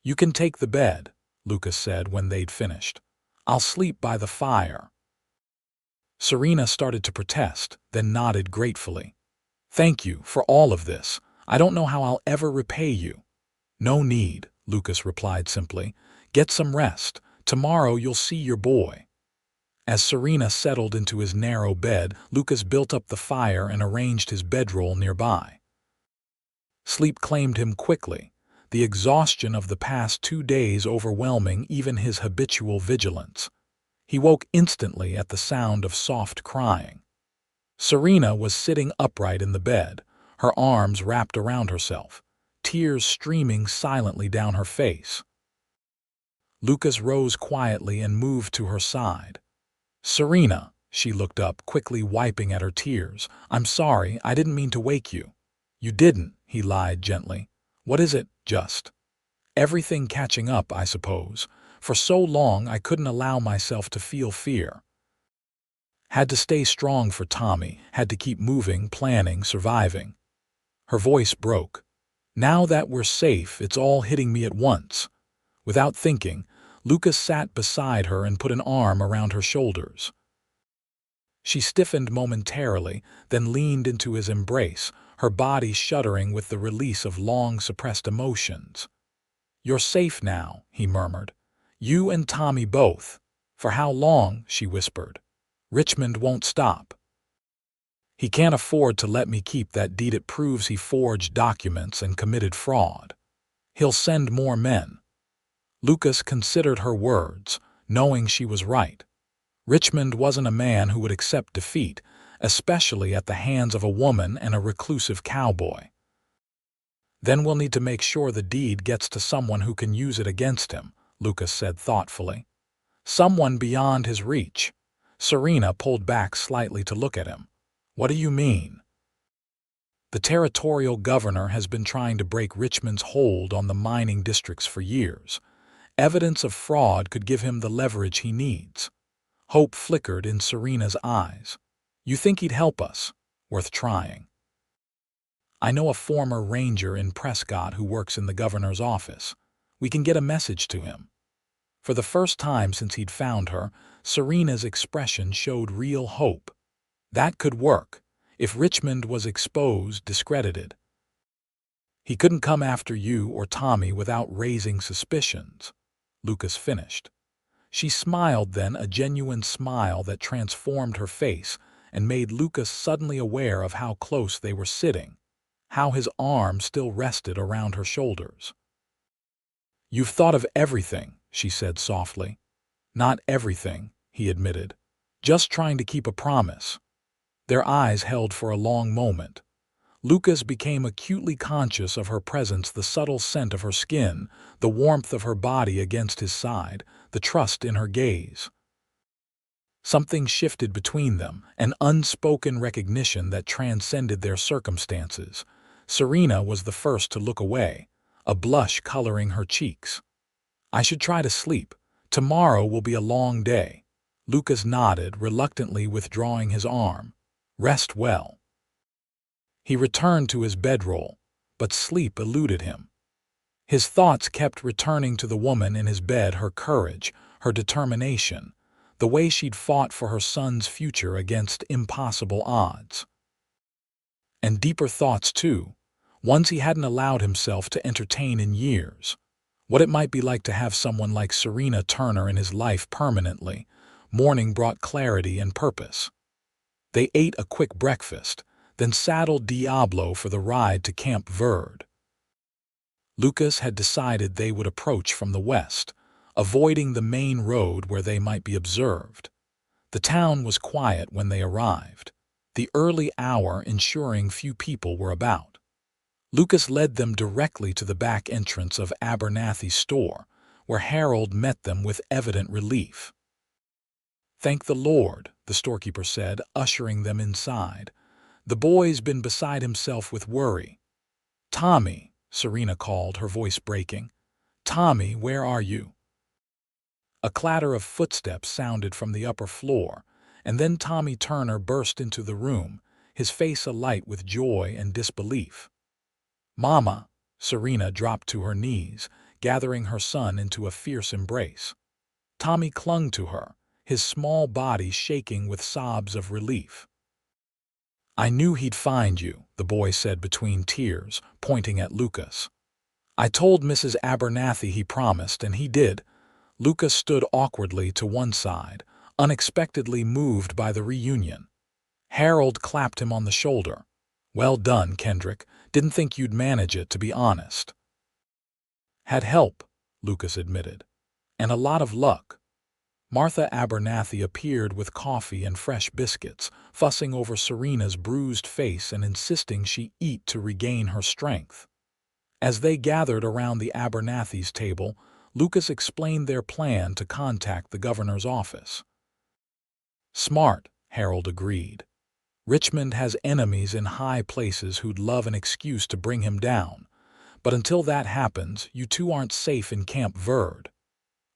"You can take the bed," Lucas said when they'd finished. "I'll sleep by the fire." Serena started to protest, then nodded gratefully. "Thank you for all of this. I don't know how I'll ever repay you." "No need," Lucas replied simply. "Get some rest. Tomorrow you'll see your boy." As Serena settled into his narrow bed, Lucas built up the fire and arranged his bedroll nearby. Sleep claimed him quickly, the exhaustion of the past 2 days overwhelming even his habitual vigilance. He woke instantly at the sound of soft crying. Serena was sitting upright in the bed, her arms wrapped around herself, tears streaming silently down her face. Lucas rose quietly and moved to her side. "Serena," she looked up, quickly wiping at her tears. "I'm sorry, I didn't mean to wake you." "You didn't," he lied gently. "What is it, just?" "Everything catching up, I suppose. For so long I couldn't allow myself to feel fear. Had to stay strong for Tommy, had to keep moving, planning, surviving." Her voice broke. "Now that we're safe, it's all hitting me at once." Without thinking, Lucas sat beside her and put an arm around her shoulders. She stiffened momentarily, then leaned into his embrace, her body shuddering with the release of long-suppressed emotions. "You're safe now," he murmured. "You and Tommy both." "For how long?" she whispered. "Richmond won't stop. He can't afford to let me keep that deed. It proves he forged documents and committed fraud. He'll send more men." Lucas considered her words, knowing she was right. Richmond wasn't a man who would accept defeat, especially at the hands of a woman and a reclusive cowboy. "Then we'll need to make sure the deed gets to someone who can use it against him," Lucas said thoughtfully. "Someone beyond his reach." Serena pulled back slightly to look at him. "What do you mean?" "The territorial governor has been trying to break Richmond's hold on the mining districts for years. Evidence of fraud could give him the leverage he needs." Hope flickered in Serena's eyes. "You think he'd help us?" "Worth trying. I know a former ranger in Prescott who works in the governor's office. We can get a message to him." For the first time since he'd found her, Serena's expression showed real hope. That could work, if Richmond was exposed, discredited. "He couldn't come after you or Tommy without raising suspicions," Lucas finished. She smiled then, a genuine smile that transformed her face and made Lucas suddenly aware of how close they were sitting, how his arm still rested around her shoulders. "You've thought of everything," she said softly. "Not everything," he admitted. "Just trying to keep a promise." Their eyes held for a long moment. Lucas became acutely conscious of her presence, the subtle scent of her skin, the warmth of her body against his side, the trust in her gaze. Something shifted between them, an unspoken recognition that transcended their circumstances. Serena was the first to look away, a blush coloring her cheeks. "I should try to sleep. Tomorrow will be a long day." Lucas nodded, reluctantly withdrawing his arm. "Rest well." He returned to his bedroll, but sleep eluded him. His thoughts kept returning to the woman in his bed, her courage, her determination, the way she'd fought for her son's future against impossible odds. And deeper thoughts, too, ones he hadn't allowed himself to entertain in years. What it might be like to have someone like Serena Turner in his life permanently. Morning brought clarity and purpose. They ate a quick breakfast, then saddled Diablo for the ride to Camp Verde. Lucas had decided they would approach from the west, avoiding the main road where they might be observed. The town was quiet when they arrived, the early hour ensuring few people were about. Lucas led them directly to the back entrance of Abernathy's store, where Harold met them with evident relief. "Thank the Lord," the storekeeper said, ushering them inside. "The boy's been beside himself with worry." "Tommy," Serena called, her voice breaking. "Tommy, where are you?" A clatter of footsteps sounded from the upper floor, and then Tommy Turner burst into the room, his face alight with joy and disbelief. "Mama!" Serena dropped to her knees, gathering her son into a fierce embrace. Tommy clung to her, his small body shaking with sobs of relief. "I knew he'd find you," the boy said between tears, pointing at Lucas. I told Mrs. Abernathy he promised, and he did. Lucas stood awkwardly to one side, unexpectedly moved by the reunion. Harold clapped him on the shoulder. Well done, Kendrick. Didn't think you'd manage it, to be honest. Had help, Lucas admitted. And a lot of luck. Martha Abernathy appeared with coffee and fresh biscuits, fussing over Serena's bruised face and insisting she eat to regain her strength. As they gathered around the Abernathys' table, Lucas explained their plan to contact the governor's office. Smart, Harold agreed. Richmond has enemies in high places who'd love an excuse to bring him down. But until that happens, you two aren't safe in Camp Verde.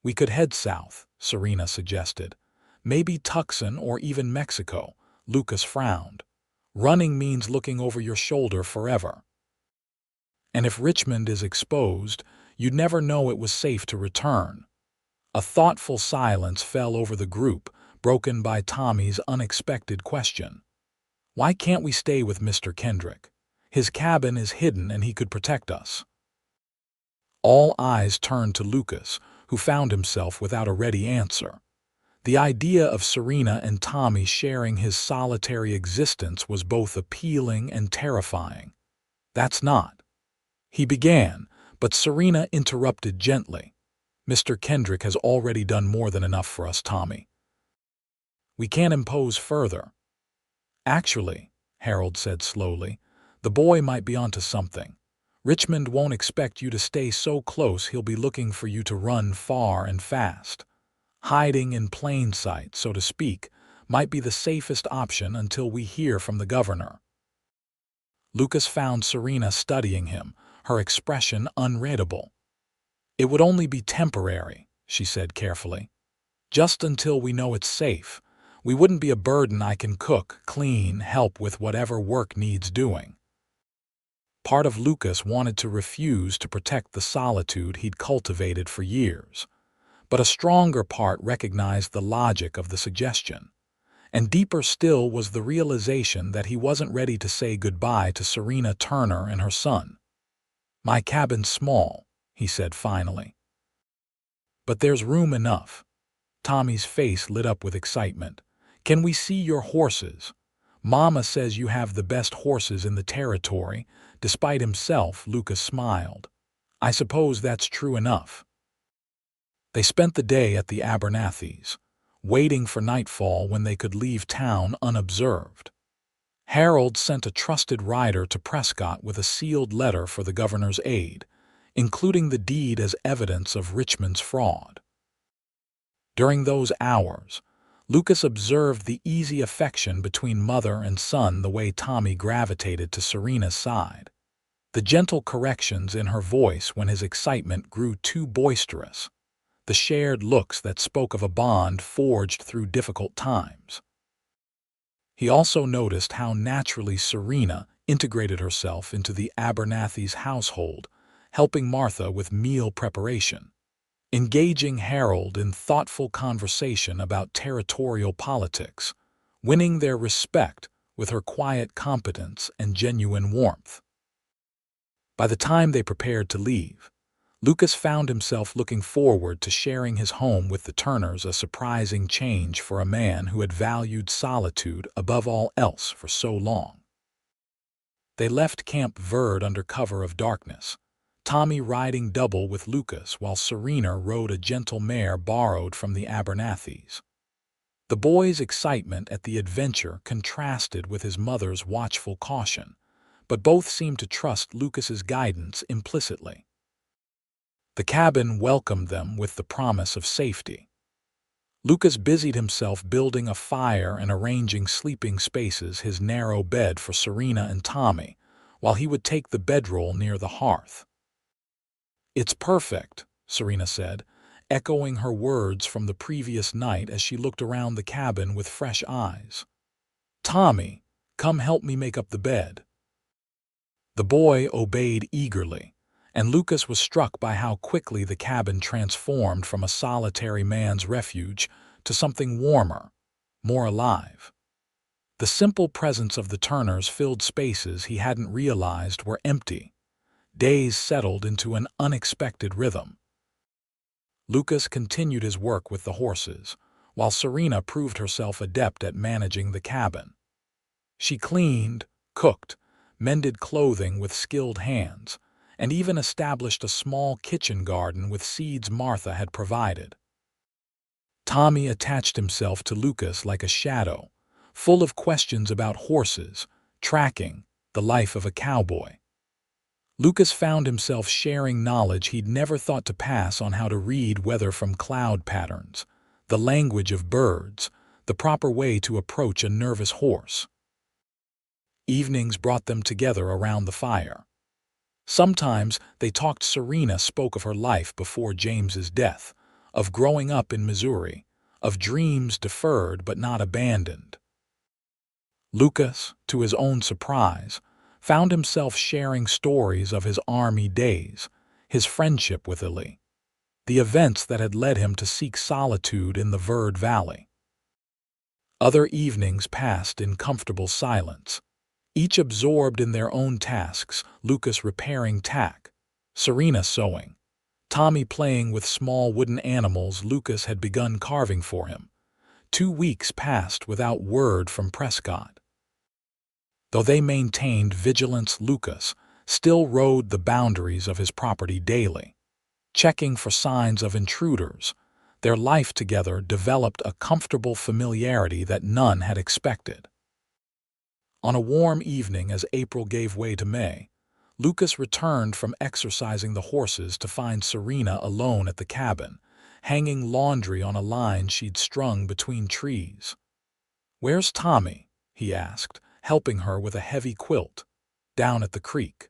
We could head south, Serena suggested. Maybe Tucson or even Mexico. Lucas frowned. Running means looking over your shoulder forever. And if Richmond is exposed, you'd never know it was safe to return. A thoughtful silence fell over the group, broken by Tommy's unexpected question. Why can't we stay with Mr. Kendrick? His cabin is hidden and he could protect us. All eyes turned to Lucas, who found himself without a ready answer. The idea of Serena and Tommy sharing his solitary existence was both appealing and terrifying. That's not. He began, but Serena interrupted gently. Mr. Kendrick has already done more than enough for us, Tommy. We can't impose further. Actually, Harold said slowly, the boy might be onto something. Richmond won't expect you to stay so close, he'll be looking for you to run far and fast. Hiding in plain sight, so to speak, might be the safest option until we hear from the governor. Lucas found Serena studying him, her expression unreadable. It would only be temporary, she said carefully. Just until we know it's safe. We wouldn't be a burden. I can cook, clean, help with whatever work needs doing. Part of Lucas wanted to refuse to protect the solitude he'd cultivated for years. But a stronger part recognized the logic of the suggestion. And deeper still was the realization that he wasn't ready to say goodbye to Serena Turner and her son. My cabin's small, he said finally. But there's room enough. Tommy's face lit up with excitement. Can we see your horses? Mama says you have the best horses in the territory. Despite himself, Lucas smiled. I suppose that's true enough. They spent the day at the Abernathys, waiting for nightfall when they could leave town unobserved. Harold sent a trusted rider to Prescott with a sealed letter for the governor's aid, including the deed as evidence of Richmond's fraud. During those hours, Lucas observed the easy affection between mother and son, the way Tommy gravitated to Serena's side, the gentle corrections in her voice when his excitement grew too boisterous, the shared looks that spoke of a bond forged through difficult times. He also noticed how naturally Serena integrated herself into the Abernathys' household, helping Martha with meal preparation, engaging Harold in thoughtful conversation about territorial politics, winning their respect with her quiet competence and genuine warmth. By the time they prepared to leave, Lucas found himself looking forward to sharing his home with the Turners, a surprising change for a man who had valued solitude above all else for so long. They left Camp Verde under cover of darkness, Tommy riding double with Lucas while Serena rode a gentle mare borrowed from the Abernathys. The boy's excitement at the adventure contrasted with his mother's watchful caution, but both seemed to trust Lucas's guidance implicitly. The cabin welcomed them with the promise of safety. Lucas busied himself building a fire and arranging sleeping spaces, his narrow bed for Serena and Tommy, while he would take the bedroll near the hearth. It's perfect, Serena said, echoing her words from the previous night as she looked around the cabin with fresh eyes. Tommy, come help me make up the bed. The boy obeyed eagerly, and Lucas was struck by how quickly the cabin transformed from a solitary man's refuge to something warmer, more alive. The simple presence of the Turners filled spaces he hadn't realized were empty. Days settled into an unexpected rhythm. Lucas continued his work with the horses, while Serena proved herself adept at managing the cabin. She cleaned, cooked, mended clothing with skilled hands, and even established a small kitchen garden with seeds Martha had provided. Tommy attached himself to Lucas like a shadow, full of questions about horses, tracking, the life of a cowboy. Lucas found himself sharing knowledge he'd never thought to pass on how to read weather from cloud patterns, the language of birds, the proper way to approach a nervous horse. Evenings brought them together around the fire. Sometimes they talked. Serena spoke of her life before James's death, of growing up in Missouri, of dreams deferred but not abandoned. Lucas, to his own surprise, found himself sharing stories of his Army days, his friendship with Ellie, the events that had led him to seek solitude in the Verde Valley. Other evenings passed in comfortable silence, each absorbed in their own tasks, Lucas repairing tack, Serena sewing, Tommy playing with small wooden animals Lucas had begun carving for him. 2 weeks passed without word from Prescott. Though they maintained vigilance, Lucas still rode the boundaries of his property daily, checking for signs of intruders. Their life together developed a comfortable familiarity that none had expected. On a warm evening as April gave way to May, Lucas returned from exercising the horses to find Serena alone at the cabin, hanging laundry on a line she'd strung between trees. "Where's Tommy?" he asked, helping her with a heavy quilt. "Down at the creek.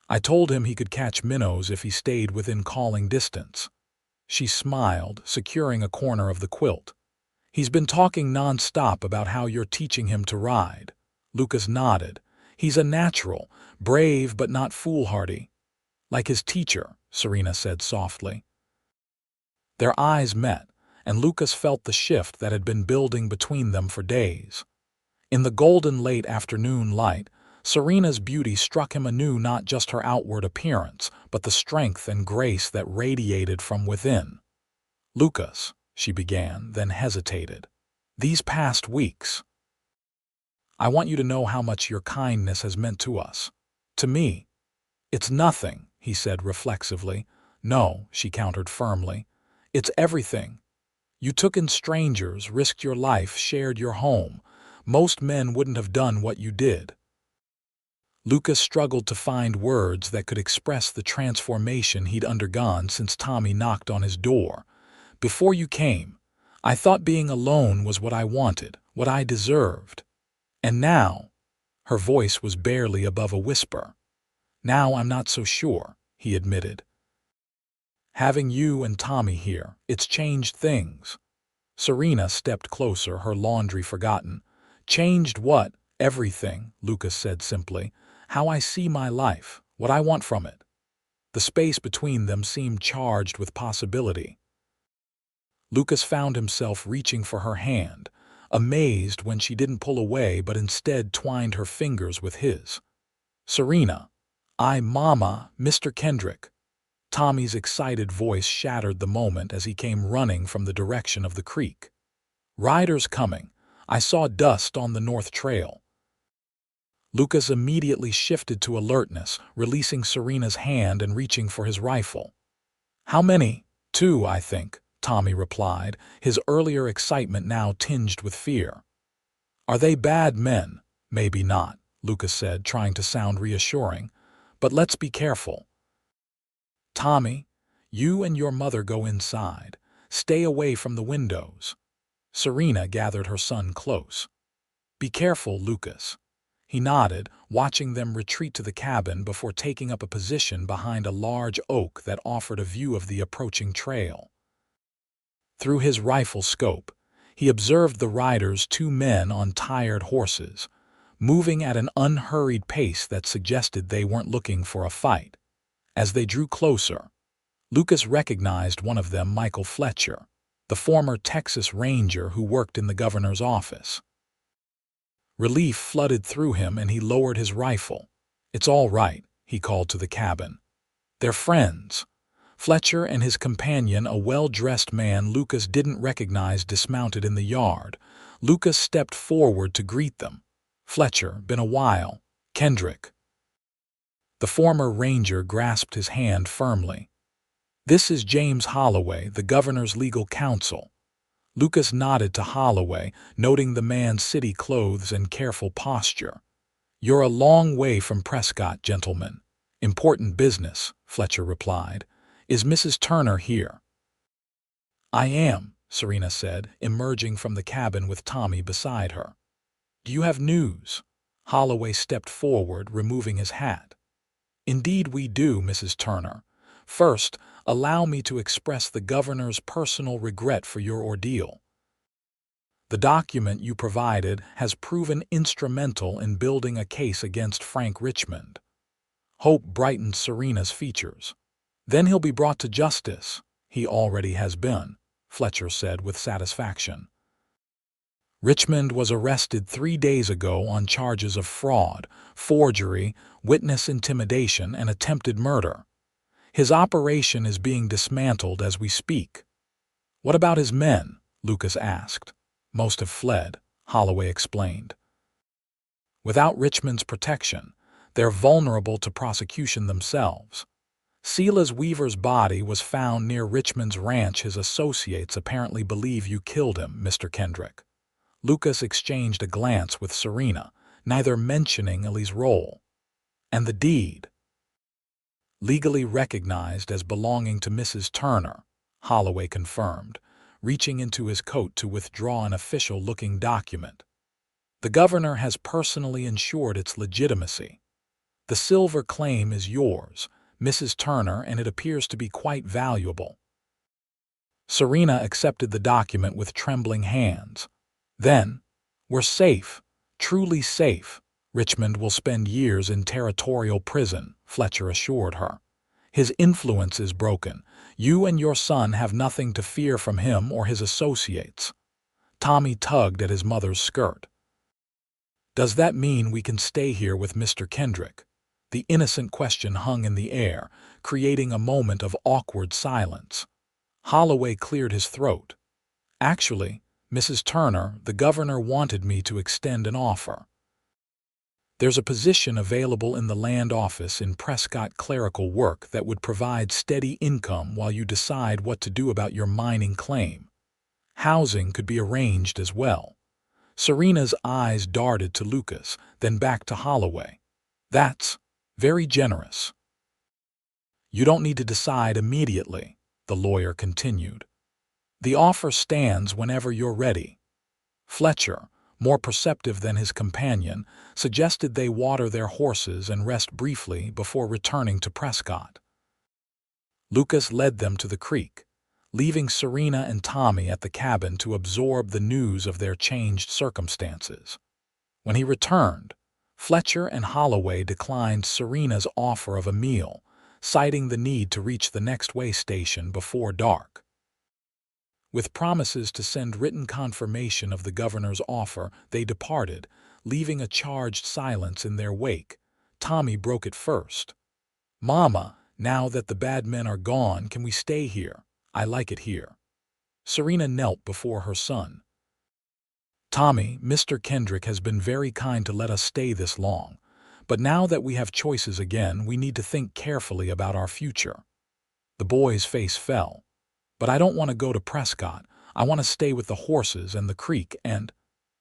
I told him he could catch minnows if he stayed within calling distance." She smiled, securing a corner of the quilt. "He's been talking non-stop about how you're teaching him to ride." Lucas nodded. "He's a natural, brave but not foolhardy." "Like his teacher," Serena said softly. Their eyes met, and Lucas felt the shift that had been building between them for days. In the golden late afternoon light, Serena's beauty struck him anew, not just her outward appearance, but the strength and grace that radiated from within. "Lucas," she began, then hesitated. "These past weeks, I want you to know how much your kindness has meant to us. To me." "It's nothing," he said reflexively. "No," she countered firmly. "It's everything. You took in strangers, risked your life, shared your home. Most men wouldn't have done what you did." Lucas struggled to find words that could express the transformation he'd undergone since Tommy knocked on his door. "Before you came, I thought being alone was what I wanted, what I deserved. And now," her voice was barely above a whisper, "now I'm not so sure," he admitted. "Having you and Tommy here, it's changed things." Serena stepped closer, her laundry forgotten. "Changed what?" "Everything," Lucas said simply. "How I see my life, what I want from it." The space between them seemed charged with possibility. Lucas found himself reaching for her hand, amazed when she didn't pull away but instead twined her fingers with his. "Serena, Mama, Mr. Kendrick." Tommy's excited voice shattered the moment as he came running from the direction of the creek. "Riders coming. I saw dust on the north trail." Lucas immediately shifted to alertness, releasing Serena's hand and reaching for his rifle. "How many?" "2, I think," Tommy replied, his earlier excitement now tinged with fear. "Are they bad men?" "Maybe not," Lucas said, trying to sound reassuring. "But let's be careful. Tommy, you and your mother go inside. Stay away from the windows." Serena gathered her son close. "Be careful, Lucas." He nodded, watching them retreat to the cabin before taking up a position behind a large oak that offered a view of the approaching trail. Through his rifle scope, he observed the riders, 2 men on tired horses, moving at an unhurried pace that suggested they weren't looking for a fight. As they drew closer, Lucas recognized one of them, Michael Fletcher, the former Texas Ranger who worked in the governor's office. Relief flooded through him and he lowered his rifle. "It's all right," he called to the cabin. "They're friends." Fletcher and his companion, a well-dressed man Lucas didn't recognize, dismounted in the yard. Lucas stepped forward to greet them. "Fletcher, been a while. Kendrick." The former ranger grasped his hand firmly. "This is James Holloway, the governor's legal counsel." Lucas nodded to Holloway, noting the man's city clothes and careful posture. "You're a long way from Prescott, gentlemen. Important business," Fletcher replied. "Is Mrs. Turner here?" "I am," Serena said, emerging from the cabin with Tommy beside her. "Do you have news?" Holloway stepped forward, removing his hat. "Indeed we do, Mrs. Turner. First, allow me to express the governor's personal regret for your ordeal. The document you provided has proven instrumental in building a case against Frank Richmond." Hope brightened Serena's features. "Then he'll be brought to justice." "He already has been," Fletcher said with satisfaction. "Richmond was arrested 3 days ago on charges of fraud, forgery, witness intimidation, and attempted murder. His operation is being dismantled as we speak." "What about his men?" Lucas asked. "Most have fled," Holloway explained. "Without Richmond's protection, they're vulnerable to prosecution themselves. Silas Weaver's body was found near Richmond's ranch. His associates apparently believe you killed him, Mr. Kendrick." Lucas exchanged a glance with Serena, neither mentioning Ellie's role. "And the deed?" "Legally recognized as belonging to Mrs. Turner," Holloway confirmed, reaching into his coat to withdraw an official-looking document. "The governor has personally ensured its legitimacy. The silver claim is yours, Mrs. Turner, and it appears to be quite valuable." Serena accepted the document with trembling hands. "Then, we're safe, truly safe. Richmond will spend years in territorial prison," Fletcher assured her. "His influence is broken. You and your son have nothing to fear from him or his associates." Tommy tugged at his mother's skirt. "Does that mean we can stay here with Mr. Kendrick?" The innocent question hung in the air, creating a moment of awkward silence. Holloway cleared his throat. "Actually, Mrs. Turner, the governor wanted me to extend an offer. There's a position available in the land office in Prescott, clerical work that would provide steady income while you decide what to do about your mining claim. Housing could be arranged as well." Serena's eyes darted to Lucas, then back to Holloway. "That's very generous." "You don't need to decide immediately," the lawyer continued. "The offer stands whenever you're ready." Fletcher, more perceptive than his companion, suggested they water their horses and rest briefly before returning to Prescott. Lucas led them to the creek, leaving Serena and Tommy at the cabin to absorb the news of their changed circumstances. When he returned, Fletcher and Holloway declined Serena's offer of a meal, citing the need to reach the next way station before dark. With promises to send written confirmation of the governor's offer, they departed, leaving a charged silence in their wake. Tommy broke it first. "Mama, now that the bad men are gone, can we stay here? I like it here." Serena knelt before her son. "Tommy, Mr. Kendrick has been very kind to let us stay this long, but now that we have choices again, we need to think carefully about our future." The boy's face fell. "But I don't want to go to Prescott. I want to stay with the horses and the creek, and—"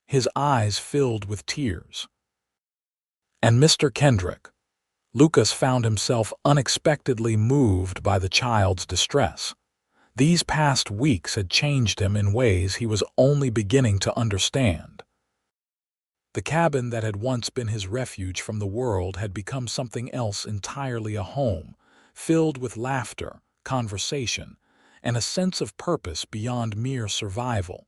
His eyes filled with tears. "And Mr. Kendrick." Lucas found himself unexpectedly moved by the child's distress. These past weeks had changed him in ways he was only beginning to understand. The cabin that had once been his refuge from the world had become something else entirely, a home, filled with laughter, conversation, and a sense of purpose beyond mere survival.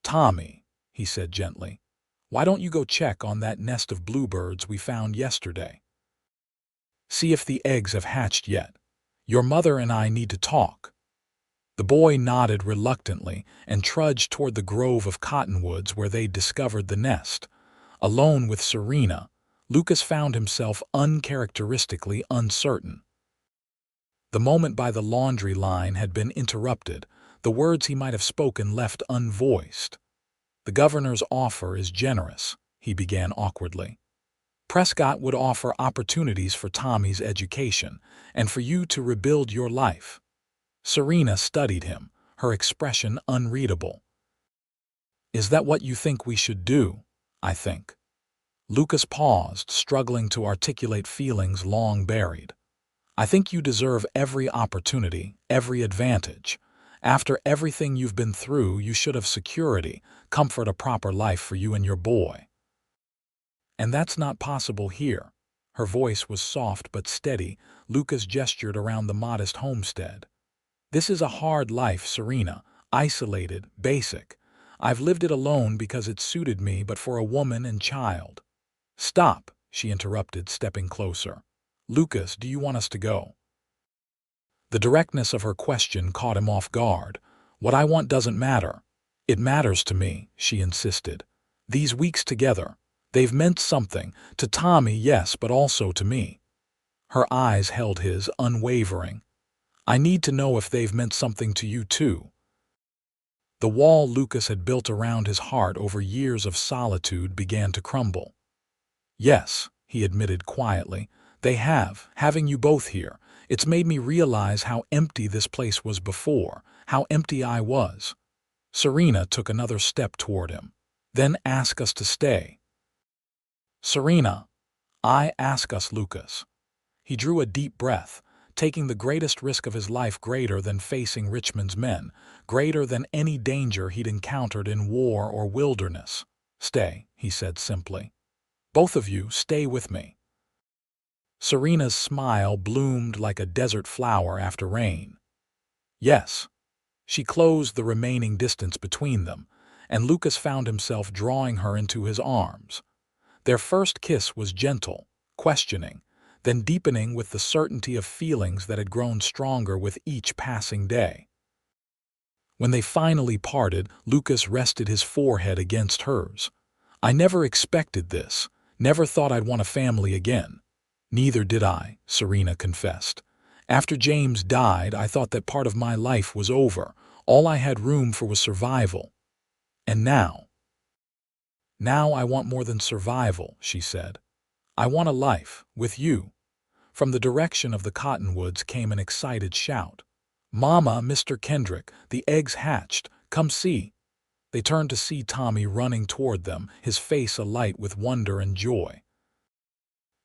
"Tommy," he said gently, "why don't you go check on that nest of bluebirds we found yesterday? See if the eggs have hatched yet. Your mother and I need to talk." The boy nodded reluctantly and trudged toward the grove of cottonwoods where they'd discovered the nest. Alone with Serena, Lucas found himself uncharacteristically uncertain. The moment by the laundry line had been interrupted, the words he might have spoken left unvoiced. "The governor's offer is generous," he began awkwardly. "Prescott would offer opportunities for Tommy's education, and for you to rebuild your life." Serena studied him, her expression unreadable. "Is that what you think we should do?" "I think." Lucas paused, struggling to articulate feelings long buried. "I think you deserve every opportunity, every advantage. After everything you've been through, you should have security, comfort, a proper life for you and your boy. And that's not possible here." Her voice was soft but steady. Lucas gestured around the modest homestead. "This is a hard life, Serena. Isolated, basic. I've lived it alone because it suited me, but for a woman and child." "Stop," she interrupted, stepping closer. "Lucas, do you want us to go?" The directness of her question caught him off guard. "What I want doesn't matter." "It matters to me," she insisted. "These weeks together, they've meant something. To Tommy, yes, but also to me." Her eyes held his, unwavering. "I need to know if they've meant something to you too." The wall Lucas had built around his heart over years of solitude began to crumble. "Yes," he admitted quietly, "they have. Having you both here, it's made me realize how empty this place was before, how empty I was." Serena took another step toward him. "Then ask us to stay." "Serena, I ask us, Lucas." He drew a deep breath, taking the greatest risk of his life, greater than facing Richmond's men, greater than any danger he'd encountered in war or wilderness. "Stay," he said simply. "Both of you, stay with me." Serena's smile bloomed like a desert flower after rain. "Yes." She closed the remaining distance between them, and Lucas found himself drawing her into his arms. Their first kiss was gentle, questioning, then deepening with the certainty of feelings that had grown stronger with each passing day. When they finally parted, Lucas rested his forehead against hers. "I never expected this, never thought I'd want a family again." "Neither did I," Serena confessed. "After James died, I thought that part of my life was over. All I had room for was survival. And now I want more than survival," she said. "I want a life, with you." From the direction of the cottonwoods came an excited shout. "Mama, Mr. Kendrick, the eggs hatched. Come see." They turned to see Tommy running toward them, his face alight with wonder and joy.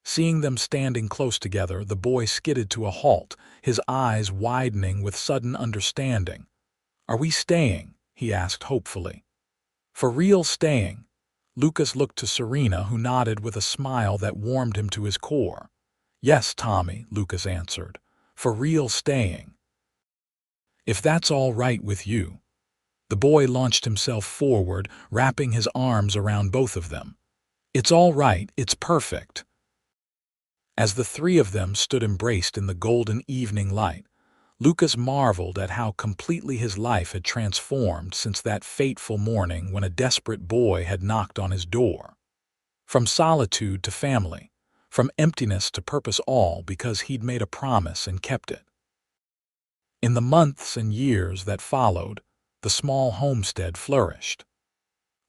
Seeing them standing close together, the boy skidded to a halt, his eyes widening with sudden understanding. "Are we staying?" he asked hopefully. "For real staying?" Lucas looked to Serena, who nodded with a smile that warmed him to his core. "Yes, Tommy," Lucas answered. "For real staying." "If that's all right with you." The boy launched himself forward, wrapping his arms around both of them. "It's all right, it's perfect." As the three of them stood embraced in the golden evening light, Lucas marveled at how completely his life had transformed since that fateful morning when a desperate boy had knocked on his door. From solitude to family, from emptiness to purpose, all because he'd made a promise and kept it. In the months and years that followed, the small homestead flourished.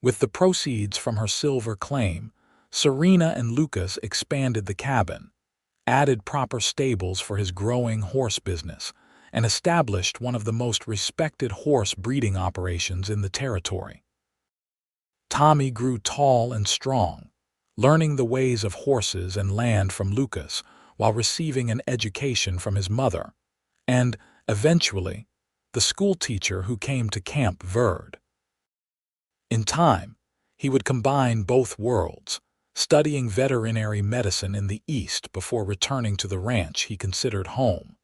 With the proceeds from her silver claim, Serena and Lucas expanded the cabin, added proper stables for his growing horse business, and established one of the most respected horse breeding operations in the territory. Tommy grew tall and strong, learning the ways of horses and land from Lucas while receiving an education from his mother, and, eventually, the schoolteacher who came to Camp Verde. In time, he would combine both worlds, studying veterinary medicine in the East before returning to the ranch he considered home.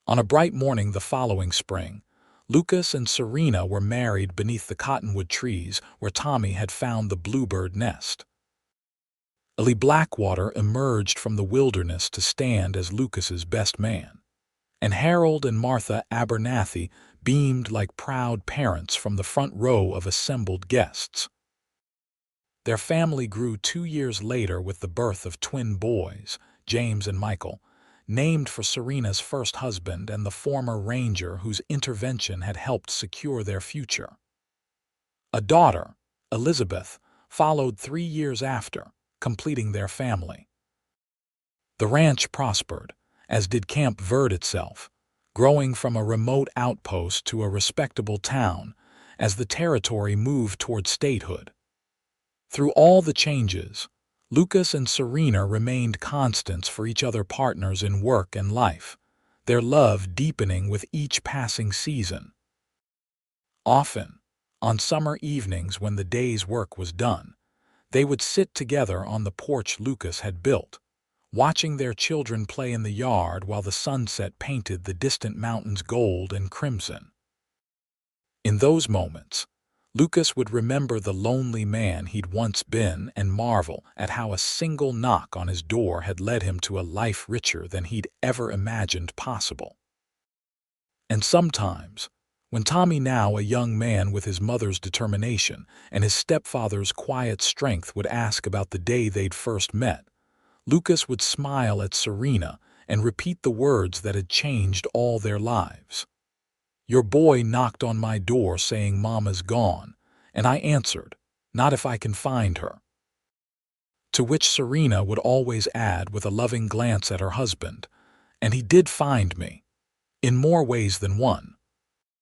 On a bright morning the following spring, Lucas and Serena were married beneath the cottonwood trees where Tommy had found the bluebird nest. Lee Blackwater emerged from the wilderness to stand as Lucas's best man, and Harold and Martha Abernathy beamed like proud parents from the front row of assembled guests. Their family grew 2 years later with the birth of twin boys, James and Michael, named for Serena's first husband and the former ranger whose intervention had helped secure their future. A daughter, Elizabeth, followed 3 years after, completing their family. The ranch prospered, as did Camp Verde itself, growing from a remote outpost to a respectable town as the territory moved toward statehood. Through all the changes, Lucas and Serena remained constants for each other, partners in work and life, their love deepening with each passing season. Often, on summer evenings when the day's work was done, they would sit together on the porch Lucas had built, watching their children play in the yard while the sunset painted the distant mountains gold and crimson. In those moments, Lucas would remember the lonely man he'd once been and marvel at how a single knock on his door had led him to a life richer than he'd ever imagined possible. And sometimes, when Tommy, now a young man with his mother's determination and his stepfather's quiet strength, would ask about the day they'd first met, Lucas would smile at Serena and repeat the words that had changed all their lives. "Your boy knocked on my door saying Mama's gone, and I answered, 'Not if I can find her.'" To which Serena would always add with a loving glance at her husband, "And he did find me, in more ways than one."